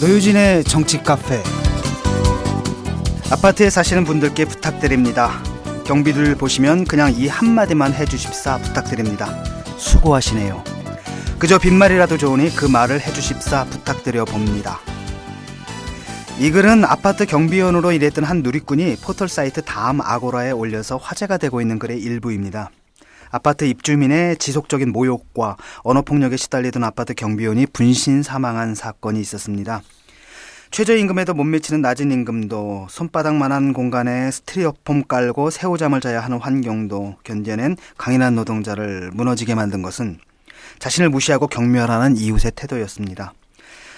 노유진의 정치 카페. 아파트에 사시는 분들께 부탁드립니다. 경비들 보시면 그냥 이 한마디만 해주십사 부탁드립니다. 수고하시네요. 그저 빈말이라도 좋으니 그 말을 해주십사 부탁드려 봅니다. 이 글은 아파트 경비원으로 일했던 한 누리꾼이 포털 사이트 다음 아고라에 올려서 화제가 되고 있는 글의 일부입니다. 아파트 입주민의 지속적인 모욕과 언어폭력에 시달리던 아파트 경비원이 분신 사망한 사건이 있었습니다. 최저임금에도 못 미치는 낮은 임금도, 손바닥만한 공간에 스티로폼 깔고 새우잠을 자야 하는 환경도 견뎌낸 강인한 노동자를 무너지게 만든 것은 자신을 무시하고 경멸하는 이웃의 태도였습니다.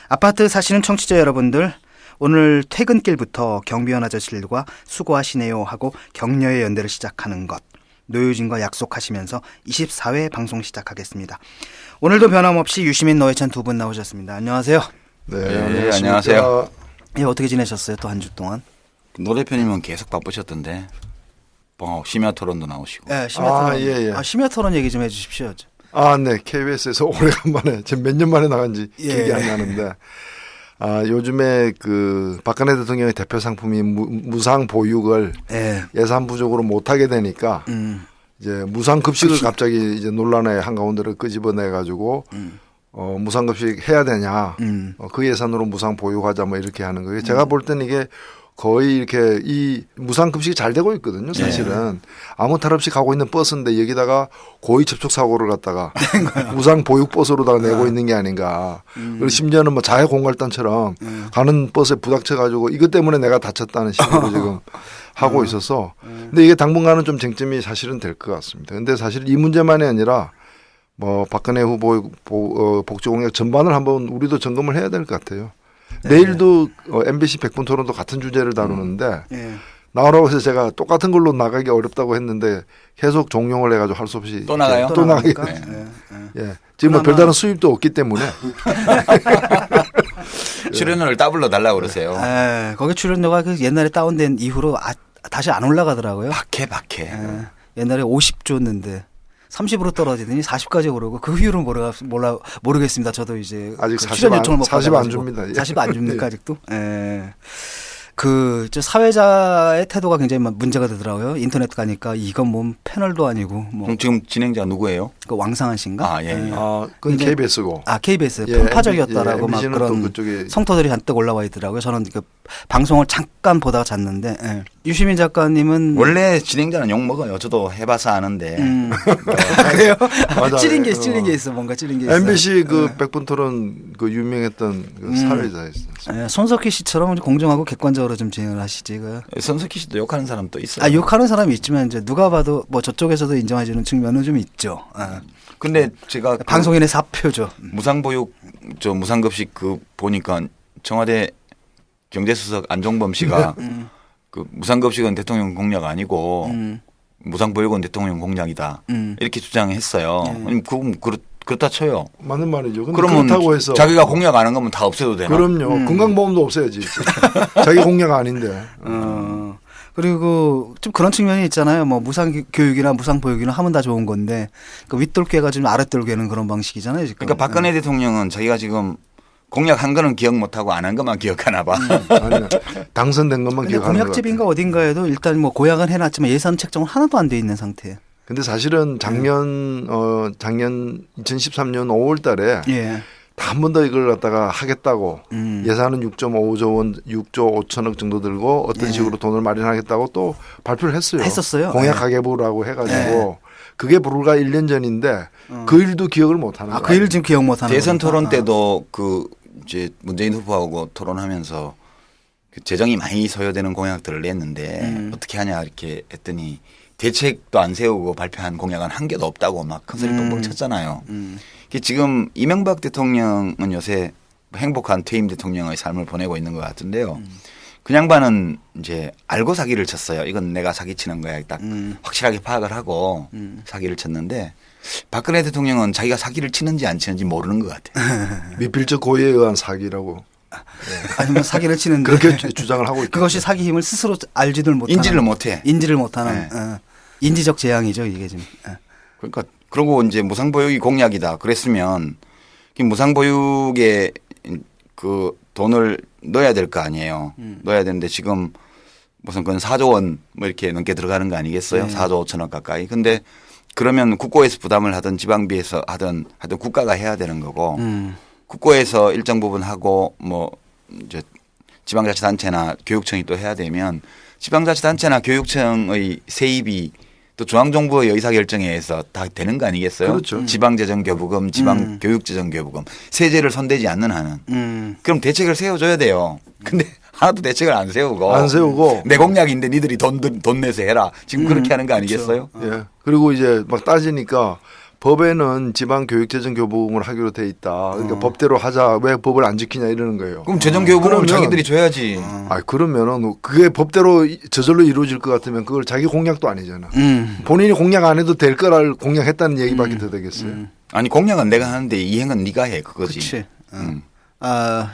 아파트 사시는 청취자 여러분들, 오늘 퇴근길부터 경비원 아저씨들과 수고하시네요 하고 격려의 연대를 시작하는 것, 노유진과 약속하시면서 24회 방송 시작하겠습니다. 오늘도 변함없이 유시민, 노회찬 두 분 나오셨습니다. 안녕하세요. 네, 안녕하세요. 예, 어떻게 지내셨어요? 또 한 주 동안? 노 대표님은 계속 바쁘셨던데. 심야 토론도 나오시고. 네, 심야 토론. 예. 심야 토론 얘기 좀 해주십시오. 네. KBS에서 오래간만에, 지금 몇 년 만에 나간지 기억이 안 나는데, 요즘에 박근혜 대통령의 대표 상품이 무상 보육을 예산 부족으로 못하게 되니까, 이제 무상급식을 갑자기 이제 논란의 한가운데를 끄집어내가지고, 무상급식 해야 되냐, 그 예산으로 무상 보육하자 뭐 이렇게 하는 거예요. 제가 볼 때는 이게 거의 이렇게 이 무상급식이 잘 되고 있거든요. 사실은 아무 탈 없이 가고 있는 버스인데 여기다가 고의 접촉 사고를 갖다가 무상 보육 버스로다가 내고 있는 게 아닌가. 그리고 심지어는 뭐 자해공갈단처럼 가는 버스에 부닥쳐 가지고 이것 때문에 내가 다쳤다는 식으로 지금 하고 있어서. 근데 이게 당분간은 좀 쟁점이 사실은 될 것 같습니다. 근데 사실 이 문제만이 아니라 뭐 박근혜 후보 복지 공약 전반을 한번 우리도 점검을 해야 될 것 같아요. 내일도 MBC 100분 토론도 같은 주제를 다루는데 나오라고 해서 제가 똑같은 걸로 나가기 어렵다고 했는데 계속 종용을 해가지고 할 수 없이 또 나가요? 또 나가게. 지금 뭐 별다른 수입도 없기 때문에 출연료를 더블로 달라고 그러세요. 거기 출연료가 옛날에 다운된 이후로 다시 안 올라가더라고요. 박해. 옛날에 50 줬는데 30으로 떨어지더니 40까지 오르고 그 이유는 모르겠습니다. 저도 이제 아직 출연 요청을 못 40 안 줍니다. 40 안 줍니까 아직도? 사회자의 태도가 굉장히 문제가 되더라고요. 인터넷 가니까 이건 뭐 패널도 아니고 뭐. 그럼 지금 진행자 누구예요? 그 왕상한 씨인가? 그건 KBS고. KBS 편파적이었다라고 막 그런 성토들이 잔뜩 올라와 있더라고요. 저는 그 방송을 잠깐 보다가 잤는데. 유시민 작가님은 원래 진행자는 욕 먹어요. 저도 해봐서 아는데. 그래요? 찔린 게 있어. 뭔가 찔린 게 있어. MBC 100분 토론 유명했던 사회자였어요. 손석희 씨처럼 공정하고 객관적으로 좀 진행을 하시지. 손석희 씨도 욕하는 사람 또 있어요. 욕하는 사람이 있지만 이제 누가 봐도 뭐 저쪽에서도 인정해주는 측면은 좀 있죠. 근데 제가 방송인의 사표죠. 무상보육 무상급식 보니까 청와대 경제수석 안종범 씨가 그 무상급식은 대통령 공약 아니고 무상보육은 대통령 공약이다 이렇게 주장했어요. 아니 그건 그렇다 쳐요. 맞는 말이죠. 근데 그러면 그렇다고 해서 자기가 공약 안 한 거면 다 없애도 되나? 그럼요. 건강보험도 없애야지. 자기 공약 아닌데. 그리고 좀 그런 측면이 있잖아요. 뭐 무상교육이나 무상보육이나 하면 다 좋은 건데 그 윗돌개가 좀 아랫돌개는 그런 방식이잖아요. 지금. 그러니까 박근혜 대통령은 자기가 지금 공약한 거는 기억 못하고 안 한 것만 기억하나 봐. 아니요. 당선된 것만 기억하는 거 공약집인가 어딘가에도 일단 뭐 고약은 해놨지만 예산 책정은 하나도 안 돼 있는 상태예요. 근데 사실은 작년 2013년 5월 달에 한 번 더 이걸 갖다가 하겠다고 예산은 6.5조 원, 6조 5천억 정도 들고 어떤 식으로 돈을 마련하겠다고 또 발표를 했었어요. 공약가계부라고 해가지고 그게 불과 1년 전인데 그 일도 기억을 못하는 거예요. 그 일 지금 기억 못하는 거예요. 대선 토론 때도 이제 문재인 후보하고 토론하면서 그 재정이 많이 소요되는 공약들을 냈는데 어떻게 하냐 이렇게 했더니 대책도 안 세우고 발표한 공약은 한 개도 없다고 막 큰소리 뻥뻥 쳤잖아요. 지금 이명박 대통령은 요새 행복한 퇴임 대통령의 삶을 보내고 있는 것 같은데요. 그 양반은 이제 알고 사기를 쳤어요. 이건 내가 사기치는 거야. 딱 확실하게 파악을 하고 사기를 쳤는데 박근혜 대통령은 자기가 사기를 치는지 안 치는지 모르는 것 같아요. 미필적 고의에 의한 사기라고. 아니면 사기를 치는데 그렇게 주장을 하고 있고 그것이 사기 힘을 스스로 알지를 못하는 인지를 못하는 인지적 재앙이죠 이게 지금. 그러니까 그러고 이제 무상보육이 공약이다 그랬으면 무상보육의 그 돈을 넣어야 될 거 아니에요. 넣어야 되는데 지금 무슨 그건 4조 원 뭐 이렇게 넘게 들어가는 거 아니겠어요? 네. 4조 5천억 가까이. 근데 그러면 국고에서 부담을 하든 지방비에서 하든 국가가 해야 되는 거고 국고에서 일정 부분 하고 뭐 이제 지방자치단체나 교육청이 또 해야 되면 지방자치단체나 교육청의 세입이 또 중앙정부의 의사결정에 의해서 다 되는 거 아니겠어요? 그렇죠. 지방재정교부금, 지방교육재정교부금 세제를 손대지 않는 한은 그럼 대책을 세워줘야 돼요. 근데 하나도 대책을 안 세우고 내 공약인데 니들이 돈 내서 해라. 지금 그렇게 하는 거 아니겠어요? 예. 그리고 이제 막 따지니까 법에는 지방교육재정교부금을 하기로 돼 있다. 그러니까 법대로 하자. 왜 법을 안 지키냐 이러는 거예요. 그럼 재정교부금을 그러면- 자기들이 줘야지. 그러면은 그게 법대로 저절로 이루어질 것 같으면 그걸 자기 공약도 아니잖아. 본인이 공약 안 해도 될 거를 공약했다는 얘기밖에 더 되겠어요. 아니 공약은 내가 하는데 이행은 네가 해 그거지. 그렇지.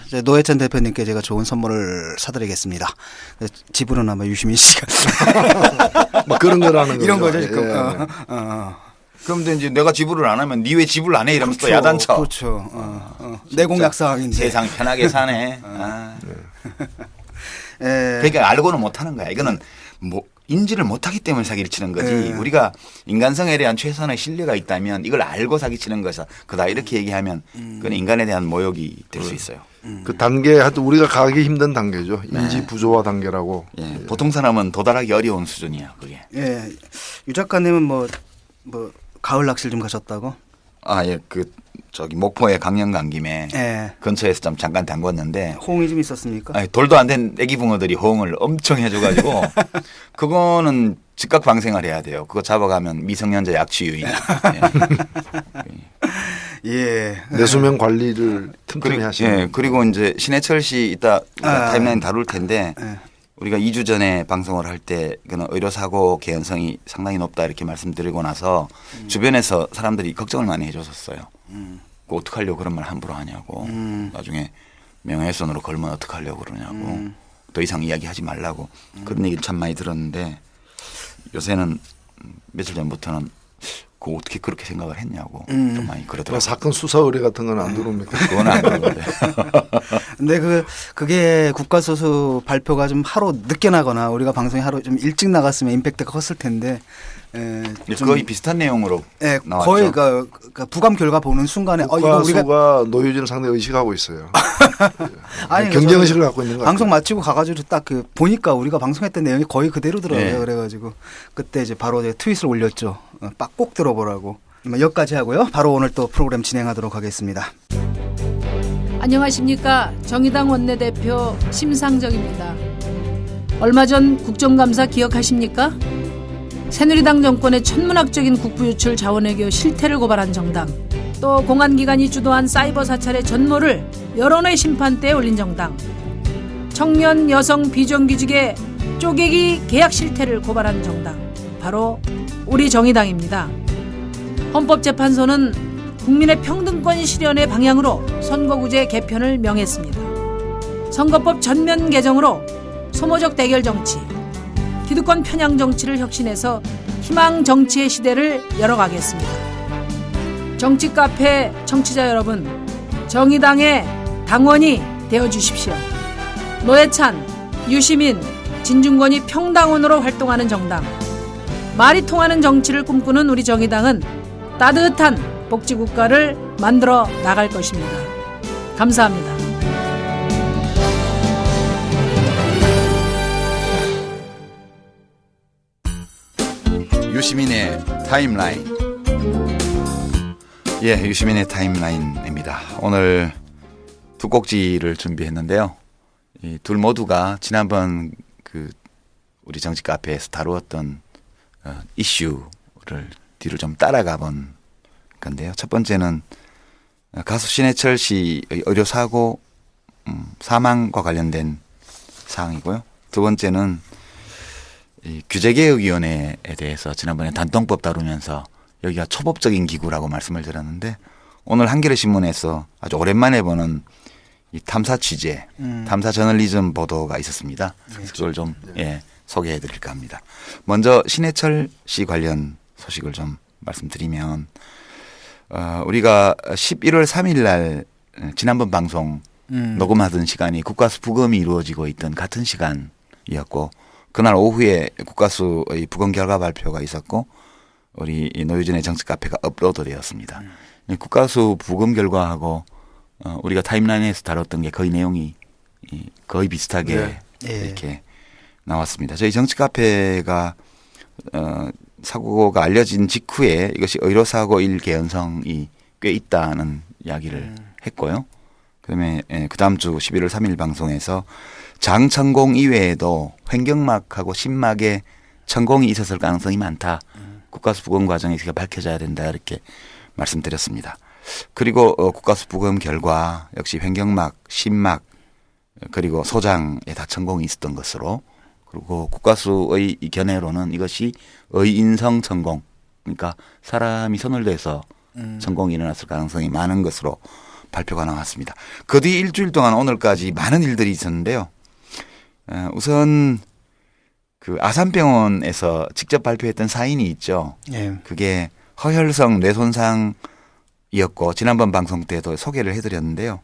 이제 노회찬 대표님께 제가 좋은 선물을 사드리겠습니다. 지불은 아마 유시민 씨가 막 그런 거라는 이런 거죠. 거죠 지금. 예. 그런데 이제 내가 지불을 안 하면 니 왜 지불 안 해 이러면서 또 그렇죠. 야단쳐. 그렇죠. 내 공약 사항인데. 세상 편하게 사네. 예. 그러니까 알고는 못 하는 거야. 이거는 뭐 인지를 못하기 때문에 사기를 치는 거지. 네. 우리가 인간성에 대한 최선의 신뢰가 있다면 이걸 알고 사기치는 것이다. 그다 이렇게 얘기하면 그건 인간에 대한 모욕이 될 수 있어요. 그 단계 하여튼 우리가 가기 힘든 단계죠. 인지 부조화 단계라고. 예. 보통 사람은 도달하기 어려운 수준이야. 그게. 예. 유 작가님은 뭐 가을 낚시를 좀 가셨다고? 예. 저기 목포에 강령 간 김에 예. 근처에서 좀 잠깐 담궜는데 호응이 좀 있었습니까? 돌도 안 된 애기 붕어들이 호응을 엄청 해줘가지고 그거는 즉각 방생을 해야 돼요. 그거 잡아가면 미성년자 약취 유인. 예. 내수면 관리를 틈틈이 하시는. 그리고 이제 신해철 씨 이따 타임라인 다룰 텐데 예. 우리가 2주 전에 방송을 할 때 그는 의료사고 개연성이 상당히 높다 이렇게 말씀드리고 나서 주변에서 사람들이 걱정을 많이 해줬었어요. 그 어떡하려고 그런 말 함부로 하냐고. 나중에 명예훼손으로 걸면 어떡하려고 그러냐고. 더 이상 이야기하지 말라고. 그런 얘기를 참 많이 들었는데 요새는 며칠 전부터는 그거 어떻게 그렇게 생각을 했냐고 좀 많이 그러더라고요. 사건 수사 의뢰 같은 건 안 들어옵니까? 그건 안 그러는데. 근데 그게 국가소수 발표가 좀 하루 늦게 나거나 우리가 방송이 하루 좀 일찍 나갔으면 임팩트가 컸을 텐데. 좀 거의 비슷한 내용으로 예, 나왔죠. 거의 그 부감 결과 보는 순간에 이거 우리가 국가수가 노유진을 상당히 의식하고 있어요. 아니, 경쟁 의식을 갖고 있는 거 같아요. 방송 마치고 가가지고 딱 보니까 우리가 방송했던 내용이 거의 그대로더라고요. 네. 그래가지고 그때 이제 바로 제가 트윗을 올렸죠. 꼭 들어보라고. 여기까지 하고요. 바로 오늘 또 프로그램 진행하도록 하겠습니다. 안녕하십니까. 정의당 원내대표 심상정입니다. 얼마 전 국정감사 기억하십니까? 새누리당 정권의 천문학적인 국부유출 자원외교 실태를 고발한 정당, 또 공안기관이 주도한 사이버 사찰의 전모를 여론의 심판대에 올린 정당, 청년 여성 비정규직의 쪼개기 계약 실태를 고발한 정당, 바로 우리 정의당입니다. 헌법재판소는 국민의 평등권 실현의 방향으로 선거구제 개편을 명했습니다. 선거법 전면 개정으로 소모적 대결 정치, 기득권 편향 정치를 혁신해서 희망 정치의 시대를 열어가겠습니다. 정치 카페 청취자 여러분, 정의당의 당원이 되어주십시오. 노회찬, 유시민, 진중권이 평당원으로 활동하는 정당, 말이 통하는 정치를 꿈꾸는 우리 정의당은 따뜻한 복지국가를 만들어 나갈 것입니다. 감사합니다. 유시민의 타임라인. 유시민의 타임라인입니다. 오늘 두 꼭지를 준비했는데요. 이 둘 모두가 지난번 우리 정치 카페에서 다루었던 이슈를 뒤를 좀 따라가 본 건데요. 첫 번째는 가수 신해철 씨의 의료사고 사망과 관련된 사항이고요. 두 번째는 이 규제개혁위원회에 대해서 지난번에 단통법 다루면서 여기가 초법적인 기구라고 말씀을 드렸는데 오늘 한겨레신문에서 아주 오랜만에 보는 이 탐사 취재, 탐사 저널리즘 보도가 있었습니다. 그걸 좀 소개해 드릴까 합니다. 먼저 신해철 씨 관련 소식을 좀 말씀드리면 우리가 11월 3일 날 지난번 방송 녹음하던 시간이 국가수 부검이 이루어지고 있던 같은 시간이었고 그날 오후에 국가수의 부검 결과 발표가 있었고 우리 노유진의 정치 카페가 업로드되었습니다. 국가수 부검 결과하고 우리가 타임라인에서 다뤘던 게 거의 내용이 거의 비슷하게 이렇게 나왔습니다. 저희 정치 카페가 사고가 알려진 직후에 이것이 의료사고일 개연성이 꽤 있다는 이야기를 했고요. 그다음에 그 다음 주 11월 3일 방송에서 장천공 이외에도 횡격막하고 심막에 천공이 있었을 가능성이 많다. 국가수 부검 과정에서 밝혀져야 된다 이렇게 말씀드렸습니다. 그리고 국가수 부검 결과 역시 횡격막, 심막 그리고 소장에 다 천공이 있었던 것으로 그리고 국가수의 견해로는 이것이 의인성 천공 그러니까 사람이 손을 대서 천공이 일어났을 가능성이 많은 것으로 발표가 나왔습니다. 그 뒤 일주일 동안 오늘까지 많은 일들이 있었는데요. 우선 그 아산병원에서 직접 발표했던 사인이 있죠. 그게 허혈성 뇌손상이었고 지난번 방송 때도 소개를 해드렸는데요.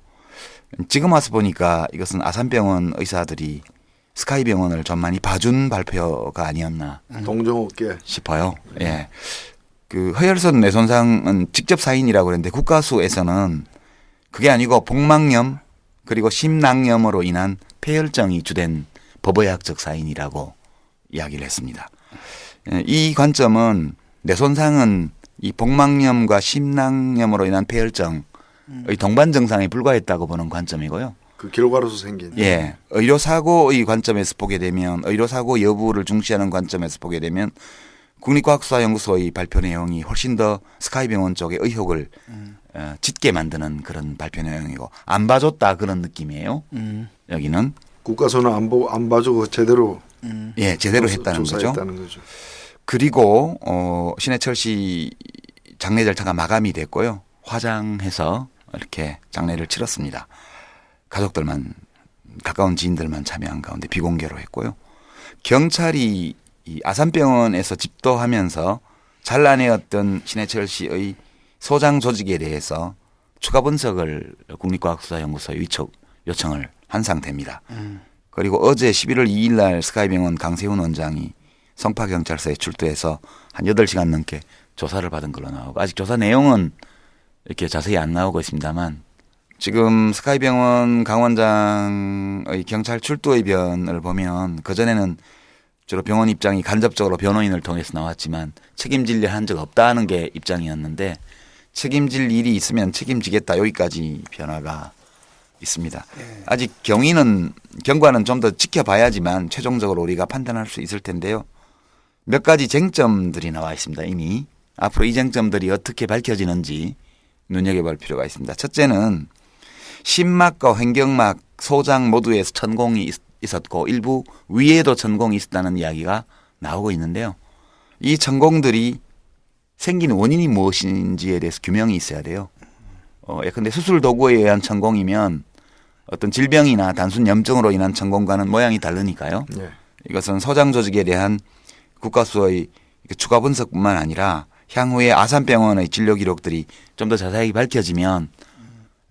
지금 와서 보니까 이것은 아산병원 의사들이 스카이병원을 좀 많이 봐준 발표가 아니었나 동종업계 싶어요. 예. 그 허혈성 뇌손상은 직접 사인이라고 그랬는데 국가수에서는 그게 아니고 복막염 그리고 심낭염으로 인한 폐혈증이 주된 법의학적 사인이라고 이야기를 했습니다. 이 관점은 뇌손상은 이 복막염과 심낭염으로 인한 폐혈증의 동반 증상에 불과했다고 보는 관점이고요. 그 결과로서 생긴. 예. 의료사고의 관점에서 보게 되면 의료사고 여부를 중시하는 관점에서 보게 되면 국립과학수사연구소의 발표 내용이 훨씬 더 스카이병원 쪽의 의혹을 짙게 만드는 그런 발표 내용이고 안 봐줬다 그런 느낌이에요. 여기는 국가수는 안 봐주고 제대로 예 제대로 했다는 거죠. 그리고 신해철 씨 장례 절차가 마감이 됐고요. 화장해서 이렇게 장례를 치렀습니다. 가족들만 가까운 지인들만 참여한 가운데 비공개로 했고요. 경찰이 이 아산병원에서 집도하면서 잘라내었던 신해철 씨의 소장 조직에 대해서 추가 분석을 국립과학수사연구소에 요청을 한 상태입니다. 그리고 어제 11월 2일 날 스카이병원 강세훈 원장이 성파경찰서에 출두해서 한 8시간 넘게 조사를 받은 걸로 나오고 아직 조사 내용은 이렇게 자세히 안 나오고 있습니다만 지금 스카이병원 강 원장의 경찰 출두 의견을 보면 그전에는 주로 병원 입장이 간접적으로 변호인을 통해서 나왔지만 책임질 일 한 적 없다는 게 입장이었는데 책임질 일이 있으면 책임지겠다 여기까지 변화가 있습니다. 아직 경과는 좀 더 지켜봐야지만 최종적으로 우리가 판단할 수 있을 텐데요. 몇 가지 쟁점들이 나와 있습니다. 이미 앞으로 이 쟁점들이 어떻게 밝혀지는지 눈여겨볼 필요가 있습니다. 첫째는 심막과 횡격막, 소장 모두에서 천공이 있었고 일부 위에도 천공이 있었다는 이야기가 나오고 있는데요. 이 천공들이 생긴 원인이 무엇인지에 대해서 규명이 있어야 돼요. 예컨대 수술 도구에 의한 천공이면 어떤 질병이나 단순 염증으로 인한 천공과는 모양이 다르니까요. 네. 이것은 소장 조직에 대한 국가수의 추가 분석뿐만 아니라 향후에 아산병원의 진료 기록들이 좀 더 자세하게 밝혀지면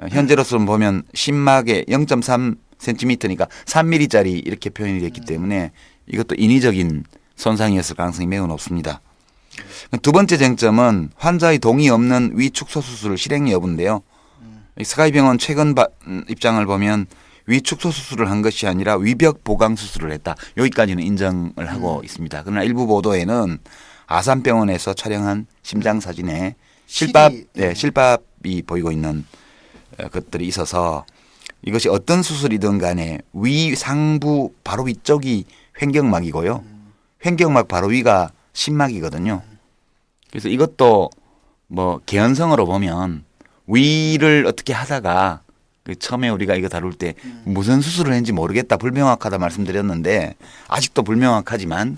현재로서는 보면 심막에 0.3cm니까 3mm짜리 이렇게 표현이 됐기 때문에 이것도 인위적인 손상이었을 가능성이 매우 높습니다. 두 번째 쟁점은 환자의 동의 없는 위축소 수술 실행 여부인데요. 스카이병원 최근 입장을 보면 위축소 수술을 한 것이 아니라 위벽 보강 수술을 했다. 여기까지는 인정을 하고 있습니다. 그러나 일부 보도에는 아산병원에서 촬영한 심장 사진에 실밥이 보이고 있는 것들이 있어서 이것이 어떤 수술이든 간에 위 상부 바로 위쪽이 횡격막이고요. 횡격막 바로 위가 심막이거든요. 그래서 이것도 뭐 개연성으로 보면 위를 어떻게 하다가 그 처음에 우리가 이거 다룰 때 무슨 수술을 했는지 모르겠다 불명확하다 말씀드렸는데 아직도 불명확하지만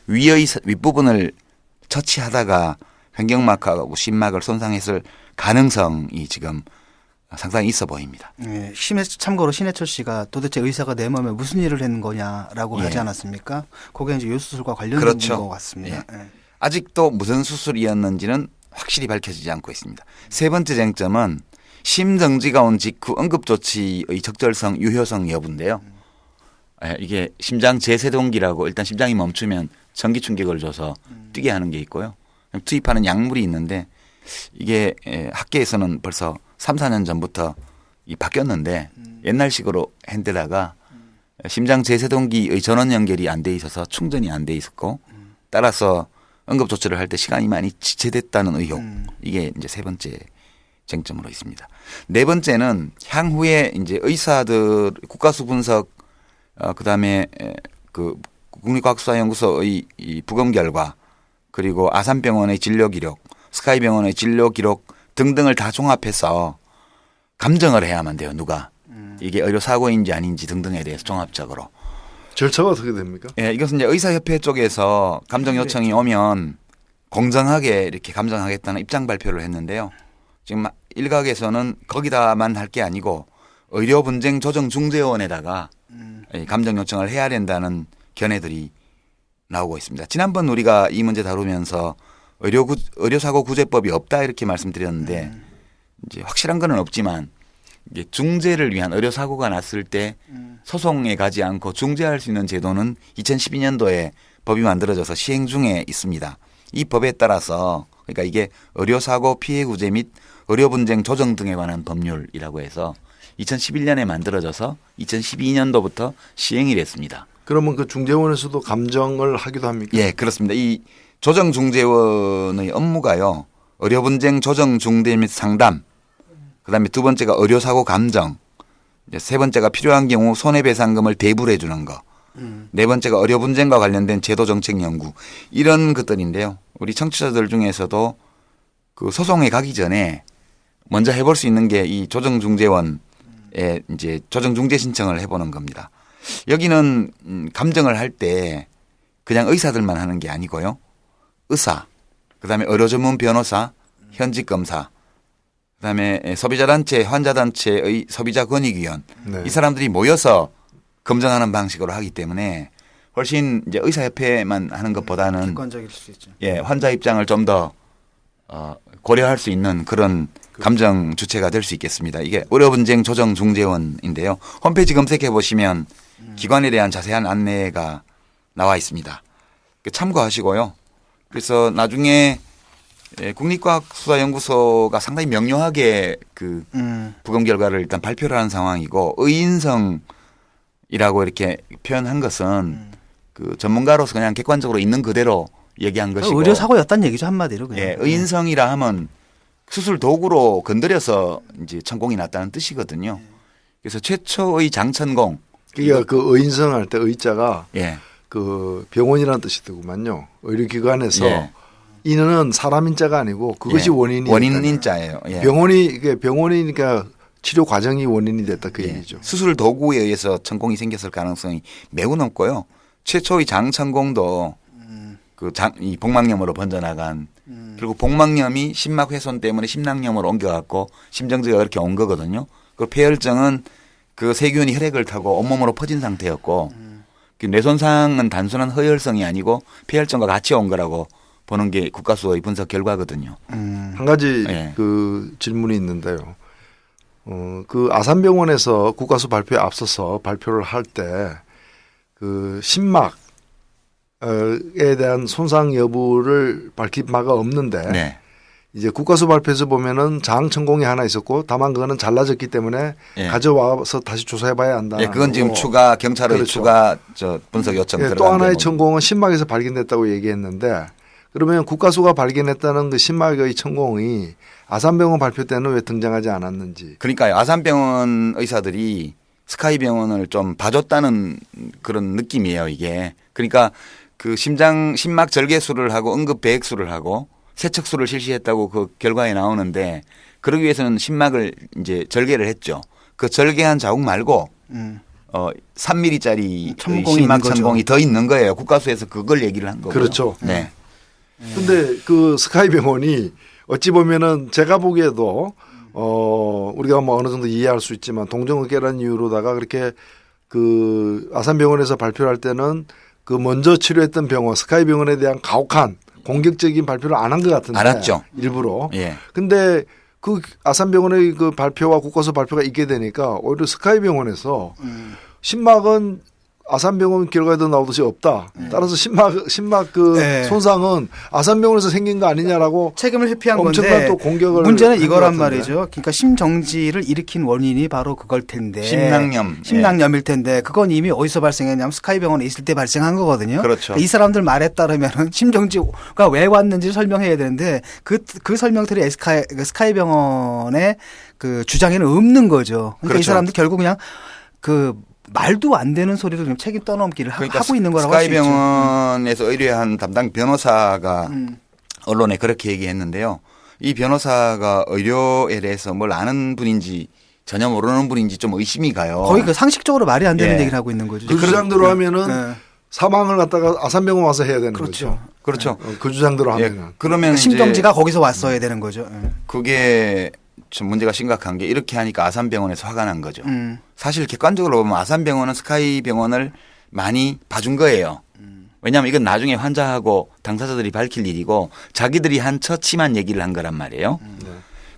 위의 윗부분을 처치하다가 횡격막하고 심막을 손상했을 가능성이 지금 상당히 있어 보입니다. 네, 참고로 신해철 씨가 도대체 의사가 내 몸에 무슨 일을 했는 거냐라고 하지 않았습니까? 그게 이제 요 수술과 관련된 그렇죠. 것 같습니다. 네. 아직도 무슨 수술이었는지는 확실히 밝혀지지 않고 있습니다. 세 번째 쟁점은 심정지가 온 직후 응급조치의 적절성, 유효성 여부인데요. 이게 심장 제세동기라고 일단 심장이 멈추면 전기 충격을 줘서 뛰게 하는 게 있고요. 투입하는 약물이 있는데 이게 학계에서는 벌써 3, 4년 전부터 바뀌었는데 옛날식으로 핸드다가 심장 제세동기의 전원 연결이 안 돼 있어서 충전이 안 돼 있었고 따라서 응급조치를 할 때 시간이 많이 지체됐다는 의혹. 이게 이제 세 번째 쟁점으로 있습니다. 네 번째는 향후에 이제 의사들 국가수 분석 그다음에 그 국립과학수사연구소의 이 부검 결과 그리고 아산병원의 진료 기록, 스카이병원의 진료 기록 등등을 다 종합해서 감정을 해야만 돼요. 누가 이게 의료 사고인지 아닌지 등등에 대해서 종합적으로. 절차가 어떻게 됩니까? 예, 이것은 이제 의사협회 쪽에서 감정 요청이 오면 공정하게 이렇게 감정하겠다는 입장 발표를 했는데요. 지금 일각에서는 거기다만 할 게 아니고 의료분쟁조정중재원에다가 감정 요청을 해야 된다는 견해들이 나오고 있습니다. 지난번 우리가 이 문제 다루면서 의료사고 구제법이 없다 이렇게 말씀드렸는데 이제 확실한 건 없지만 이게 중재를 위한 의료사고가 났을 때 소송에 가지 않고 중재할 수 있는 제도는 2012년도에 법이 만들어져서 시행 중에 있습니다. 이 법에 따라서 그러니까 이게 의료사고 피해 구제 및 의료분쟁 조정 등에 관한 법률이라고 해서 2011년에 만들어져서 2012년도부터 시행이 됐습니다. 그러면 그 중재원에서도 감정을 하기도 합니까? 예, 그렇습니다. 이 조정중재원의 업무가요. 의료분쟁 조정중재 및 상담, 그다음에 두 번째가 의료사고 감정, 이제 세 번째가 필요한 경우 손해배상금을 대부해 주는 거, 네 번째가 의료분쟁과 관련된 제도정책 연구 이런 것들인데요. 우리 청취자들 중에서도 그 소송에 가기 전에 먼저 해볼 수 있는 게 이 조정중재원에 이제 조정중재 신청을 해보는 겁니다. 여기는 감정을 할 때 그냥 의사들만 하는 게 아니고요. 의사, 그다음에 의료전문 변호사, 현직검사, 그다음에 소비자단체, 환자단체의 소비자권익위원 네. 이 사람들이 모여서 검증하는 방식으로 하기 때문에 훨씬 이제 의사협회만 하는 것보다는 객관적일 수 있죠. 예, 환자 입장을 좀 더 고려할 수 있는 그런 감정 주체가 될 수 있겠습니다. 이게 의료분쟁 조정중재원인데요. 홈페이지 검색해 보시면 기관에 대한 자세한 안내가 나와 있습니다. 참고하시고요. 그래서 나중에 국립과학수사연구소가 상당히 명료하게 그 부검 결과를 일단 발표를 하는 상황이고 의인성이라고 이렇게 표현한 것은 그 전문가로서 그냥 객관적으로 있는 그대로 얘기한 것이고 의료 사고였다는 얘기죠 한마디로 그냥. 예, 의인성이라 하면 수술 도구로 건드려서 이제 천공이 났다는 뜻이거든요. 그래서 최초의 장천공. 그러니까 그 의인성 할 때 의자가 예. 그 병원이라는 뜻이더구만요. 의료기관에서 예. 인은 사람 인자가 아니고 그것이 예. 원인이 원인인자예요. 예. 병원이니까 치료 과정이 원인이 됐다 그 예. 얘기죠. 수술 도구에 의해서 천공이 생겼을 가능성이 매우 높고요. 최초의 장천공도 이 복막염으로 번져나간 그리고 복막염이 심막 훼손 때문에 심낭염으로 옮겨갔고 심정지가 그렇게 온 거거든요. 그리고 폐혈증은 그 세균이 혈액을 타고 온몸으로 퍼진 상태였고 그 뇌손상은 단순한 허혈성이 아니고 폐혈증과 같이 온 거라고 보는 게 국가수의 분석 결과거든요. 한 가지 예. 그 질문이 있는데요. 그 아산병원에서 국가수 발표에 앞서서 발표를 할 때 그 심막에 대한 손상 여부를 밝힌 바가 없는데 네. 이제 국가수 발표에서 보면은 장천공이 하나 있었고 다만 그거는 잘라졌기 때문에 예. 가져와서 다시 조사해봐야 한다. 예, 그건 지금 추가 경찰의 그렇죠. 추가 분석 요청 예, 들어간 또 하나의 대목입니다. 천공은 심막에서 발견됐다고 얘기했는데 그러면 국가수가 발견했다는 그 심막의 천공이 아산병원 발표 때는 왜 등장하지 않았는지. 그러니까요. 아산병원 의사들이 스카이병원을 좀 봐줬다는 그런 느낌이에요, 이게. 그러니까 그 심막 절개술을 하고 응급 배액술을 하고 세척술을 실시했다고 그 결과에 나오는데 그러기 위해서는 심막을 이제 절개를 했죠. 그 절개한 자국 말고 3mm짜리 심막 천공이 더 있는 거예요. 국가수에서 그걸 얘기를 한 거고요. 그렇죠. 네. 근데 그 스카이병원이 어찌 보면은 제가 보기에도 우리가 뭐 어느 정도 이해할 수 있지만 동정의계라는 이유로다가 그렇게 그 아산병원에서 발표를 할 때는 그 먼저 치료했던 병원 스카이병원에 대한 가혹한 공격적인 발표를 안 한 것 같은데. 안 했죠. 일부러. 예. 근데 그 아산병원의 그 발표와 국고서 발표가 있게 되니까 오히려 스카이병원에서 심막은 아산병원 결과에도 나오듯이 없다. 따라서 심막 그 네. 손상은 아산병원에서 생긴 거 아니냐라고 책임을 회피한 엄청난 건데 또 공격을 문제는 한것 이거란 같은데. 말이죠. 그러니까 심정지를 일으킨 원인이 바로 그걸 텐데 심낭염일 텐데 그건 이미 어디서 발생했냐면 스카이병원에 있을 때 발생한 거거든요. 그렇죠. 이 사람들 말에 따르면은 심정지가 왜 왔는지 설명해야 되는데 그 설명들이 스카이병원의 그 주장에는 없는 거죠. 그러니까 이 그렇죠. 사람들 결국 그냥 그 말도 안 되는 소리를 지금 책임 떠넘기를 그러니까 하고 있는 거라고 할 수 있죠. 스카이병원에서 의뢰한 담당 변호사가 언론에 그렇게 얘기했는데요. 이 변호사가 의료에 대해서 뭘 아는 분인지 전혀 모르는 분인지 좀 의심이 가요. 거의 그 상식적으로 말이 안 되는 예. 얘기를 하고 있는 거죠. 그 주장대로 하면은 네. 사망을 갖다가 아산병원 와서 해야 되는 그렇죠. 그렇죠. 거죠. 그 주장대로 예, 하면은. 그러면 이제 심정지가 거기서 왔어야 되는 거죠. 그게 좀 문제가 심각한 게 이렇게 하니까 아산병원에서 화가 난 거죠. 사실 객관적으로 보면 아산병원은 스카이병원을 많이 봐준 거예요. 왜냐하면 이건 나중에 환자하고 당사자들이 밝힐 일이고 자기들이 한 처치만 얘기를 한 거란 말이에요.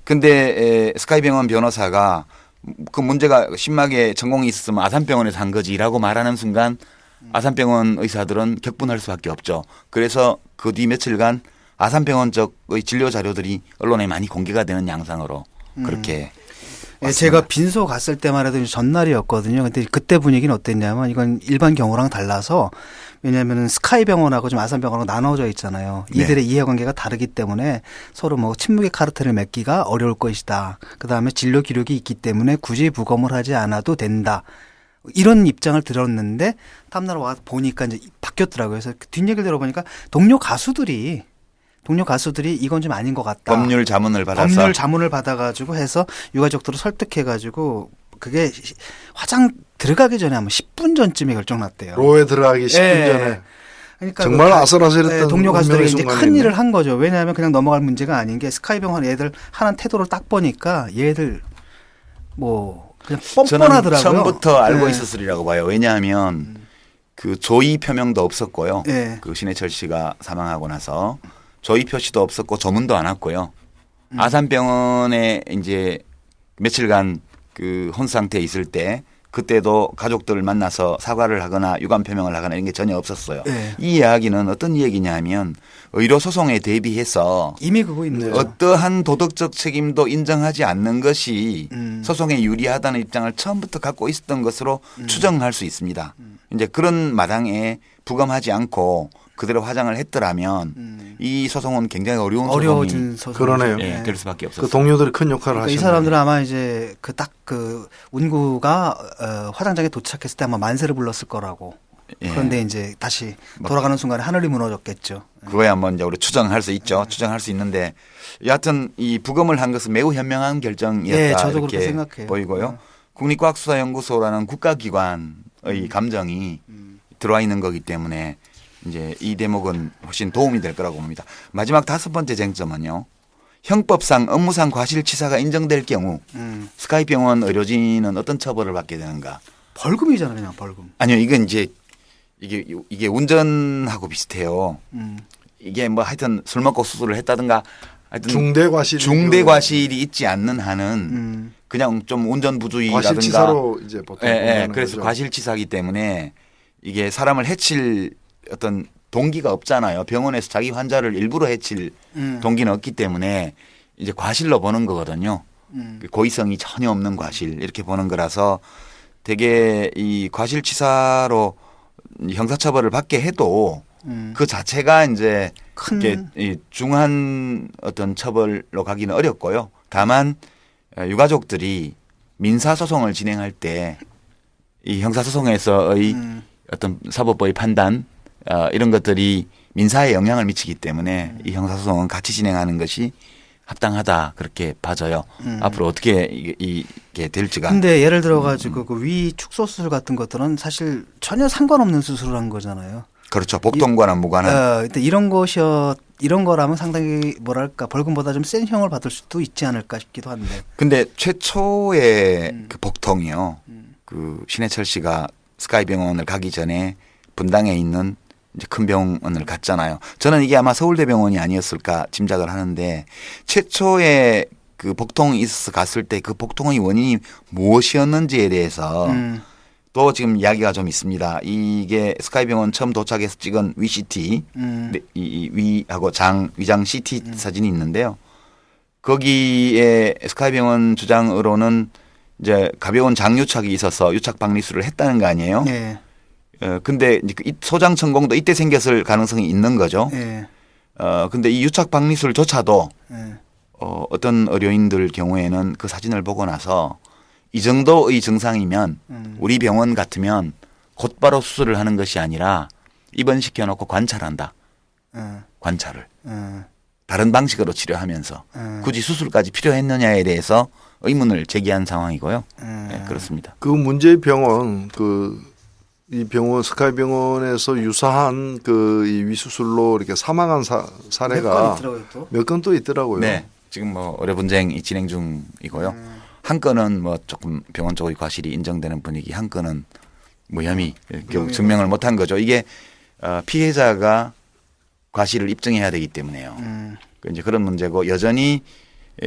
근데 스카이병원 변호사가 그 문제가 심하게 전공이 있었으면 아산병원에서 한 거지라고 말하는 순간 아산병원 의사들은 격분할 수밖에 없죠. 그래서 그 뒤 며칠간 아산병원 쪽의 진료 자료들이 언론에 많이 공개가 되는 양상으로 그렇게 예, 제가 빈소 갔을 때만 해도 전날이었거든요. 근데 그때 분위기는 어땠냐면 이건 일반 경우랑 달라서 왜냐하면 스카이병원하고 좀 아산병원하고 나눠져 있잖아요. 이들의 이해관계가 다르기 때문에 서로 뭐 침묵의 카르텔을 맺기가 어려울 것이다. 그다음에 진료 기록이 있기 때문에 굳이 부검을 하지 않아도 된다. 이런 입장을 들었는데 다음날 와 보니까 이제 바뀌었더라고요. 그래서 뒷얘기를 들어보니까 동료 가수들이 이건 좀 아닌 것 같다. 법률 자문을 받아서 법률 자문을 받아가지고 해서 유가족들을 설득해가지고 그게 화장 들어가기 전에 아마 10분 전쯤에 결정났대요. 로에 들어가기 10분 예. 전에 그러니까 정말 그 아슬아슬했던 동료 가수들이 운명의 이제 큰 순간이네. 일을 한 거죠. 왜냐하면 그냥 넘어갈 문제가 아닌 게 스카이병원 얘들 하는 태도를 딱 보니까 얘들 뭐 그냥 저는 뻔뻔하더라고요. 처음부터 알고 네. 있었으리라고 봐요. 왜냐하면 그 조의 표명도 없었고요. 네. 그 신해철 씨가 사망하고 나서 조의 표시도 없었고 조문도 안 왔고요. 아산병원에 이제 며칠간 그 혼 상태에 있을 때 그때도 가족들을 만나서 사과를 하거나 유감 표명을 하거나 이런 게 전혀 없었어요. 네. 이 이야기는 어떤 얘기냐면 의료 소송에 대비해서 이미 그거 있는 거죠. 어떠한 도덕적 책임도 인정하지 않는 것이 소송에 유리하다는 입장을 처음부터 갖고 있었던 것으로 추정할 수 있습니다. 이제 그런 마당에 부검하지 않고 그대로 화장을 했더라면 이 소송은 굉장히 어려워진 소송. 그러네요. 예, 될 수밖에 없었어요. 그 동료들이 큰 역할을 그러니까 이 하셨네요. 사람들은 아마 이제 그 딱 그 운구가 화장장에 도착했을 때 아마 만세를 불렀을 거라고. 예. 그런데 이제 다시 돌아가는 순간에 하늘이 무너졌겠죠. 그거야 뭐 이제 우리 추정할 수 있죠. 추정할 수 있는데 여하튼 이 부검을 한 것은 매우 현명한 결정이었다 예, 저도 그렇게 이렇게 생각해요. 보이고요. 국립과학수사연구소라는 국가기관의 감정이 들어와 있는 거기 때문에 이제 이 대목은 훨씬 도움이 될 거라고 봅니다. 마지막 5번째 쟁점은요. 형법상 업무상 과실치사가 인정될 경우 스카이병원 의료진은 어떤 처벌을 받게 되는가? 벌금이잖아요, 그냥 벌금. 아니요, 이건 이제 이게 운전하고 비슷해요. 이게 뭐 하여튼 술 먹고 수술을 했다든가 하여튼 중대 과실이 있지 않는 한은 그냥 좀 운전 부주의라든가 과실치사로 이제 보통 그래서 과실치사기 때문에 이게 사람을 해칠 어떤 동기가 없잖아요. 병원에서 자기 환자를 일부러 해칠 동기는 없기 때문에 이제 과실로 보는 거거든요. 고의성이 전혀 없는 과실 이렇게 보는 거라서 되게 이 과실치사로 형사처벌을 받게 해도 그 자체가 이제 큰 이 중한 어떤 처벌로 가기는 어렵고요. 다만 유가족들이 민사소송을 진행할 때 이 형사소송에서의 어떤 사법부의 판단 이런 것들이 민사에 영향을 미치기 때문에 이 형사소송은 같이 진행하는 것이 합당하다 그렇게 봐져요. 앞으로 어떻게 이게 될지가. 근데 예를 들어 가지고 그 위 축소 수술 같은 것들은 사실 전혀 상관없는 수술을 한 거잖아요. 그렇죠. 복통과는 무관한. 이런 거라면 상당히 뭐랄까 벌금보다 좀 센 형을 받을 수도 있지 않을까 싶기도 한데. 근데 최초의 그 복통이요. 그 신해철 씨가 스카이병원을 가기 전에 분당에 있는 이제 큰 병원을 갔잖아요. 저는 이게 아마 서울대병원이 아니었을까 짐작을 하는데 최초의 그 복통이 있어서 갔을 때 그 복통의 원인이 무엇이었는지에 대해서 또 지금 이야기가 좀 있습니다. 이게 스카이병원 처음 도착해서 찍은 위CT, 이 위하고 위장 CT 사진이 있는데요. 거기에 스카이병원 주장으로는 이제 가벼운 장유착이 있어서 유착 박리술을 했다는 거 아니에요? 네. 근데 소장 천공도 이때 생겼을 가능성이 있는 거죠. 네. 근데 이 유착 박리술조차도 네. 어떤 의료인들 경우에는 그 사진을 보고 나서 이 정도의 증상이면 우리 병원 같으면 곧바로 수술을 하는 것이 아니라 입원시켜 놓고 관찰한다. 관찰을. 다른 방식으로 치료하면서 굳이 수술까지 필요했느냐에 대해서 의문을 제기한 상황이고요. 네, 그렇습니다. 그 문제의 병원 이 병원 스카이병원에서 유사한 그 이 위수술로 이렇게 사망한 사례가 몇 건 또 있더라고요. 네, 지금 뭐 의료 분쟁이 진행 중이고요. 한 건은 뭐 조금 병원 쪽의 과실이 인정되는 분위기, 한 건은 뭐 혐의 증명을 못한 거죠. 이게 피해자가 과실을 입증해야 되기 때문에요. 이제 그런 문제고 여전히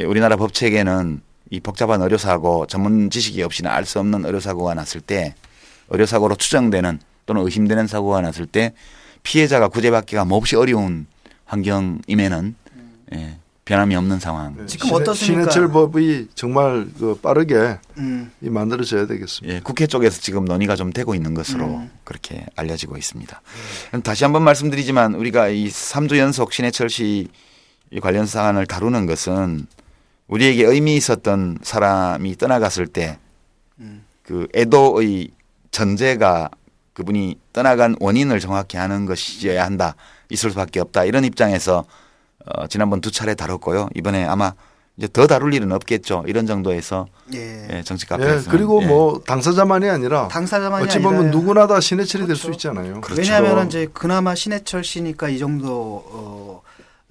우리나라 법 체계는 이 복잡한 의료사고 전문 지식이 없이는 알 수 없는 의료사고가 났을 때 의료사고로 추정되는 또는 의심되는 사고가 났을 때 피해자가 구제받기가 몹시 어려운 환경임에는 변함이 없는 상황. 네. 지금 어떻습니까? 신해철법이 정말 빠르게 만들어져야 되겠습니다. 예, 국회 쪽에서 지금 논의가 좀 되고 있는 것으로 그렇게 알려지고 있습니다. 다시 한번 말씀드리지만 우리가 이 3주 연속 신해철 씨 관련 사안을 다루는 것은 우리에게 의미 있었던 사람이 떠나갔을 때 그 애도의 전제가 그분이 떠나간 원인을 정확히 아는 것이어야 한다. 있을 수밖에 없다. 이런 입장에서 지난번 2차례 다뤘고요. 이번에 아마 이제 더 다룰 일은 없겠죠. 이런 정도에서 정치 카페에서 그리고 뭐 당사자만이 아니라 당사자만이 어찌 보면 아니라 누구나 다 신해철이 될 수 그렇죠. 있잖아요. 그렇죠. 왜냐하면 이제 그나마 신해철 씨니까 이 정도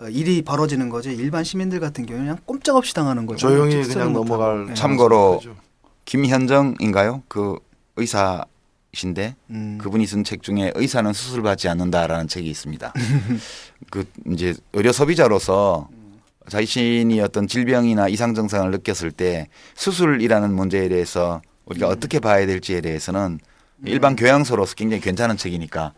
일이 벌어지는 거죠. 일반 시민들 같은 경우는 그냥 꼼짝없이 당하는 거죠. 조용히 직설을 그냥 못하고. 넘어갈. 네. 참고로 거죠. 김현정인가요? 그 의사신데 그분이 쓴 책 중에 의사는 수술받지 않는다라는 책이 있습니다. 그 이제 의료 소비자로서 자신이 어떤 질병이나 이상 증상을 느꼈을 때 수술이라는 문제에 대해서 우리가 어떻게 봐야 될지에 대해서는 일반 교양서로서 굉장히 괜찮은 책이니까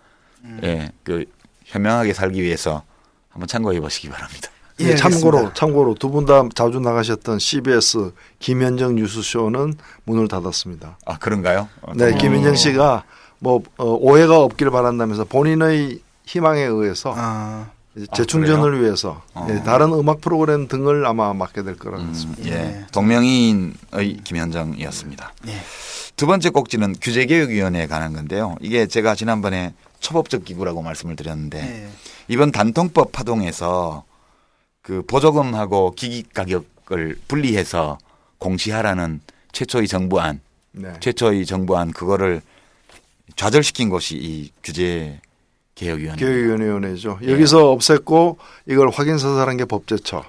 그 현명하게 살기 위해서 한번 참고해 보시기 바랍니다. 예, 참고로 두 분 다 자주 나가셨던 CBS 김현정 뉴스쇼는 문을 닫았습니다. 아 그런가요? 네, 김현정 씨가 뭐 오해가 없기를 바란다면서 본인의 희망에 의해서 재충전을 위해서 다른 음악 프로그램 등을 아마 맡게 될 거라고 했습니다. 예, 동명이인의 김현정이었습니다. 두 번째 꼭지는 규제개혁위원회에 관한 건데요. 이게 제가 지난번에 초법적 기구라고 말씀을 드렸는데 이번 단통법 파동에서 그 보조금하고 기기 가격을 분리해서 공시하라는 최초의 정부안, 그거를 좌절시킨 것이 이 규제개혁위원회. 개혁위원회죠. 여기서 없앴고 이걸 확인서사라는 게 법제처.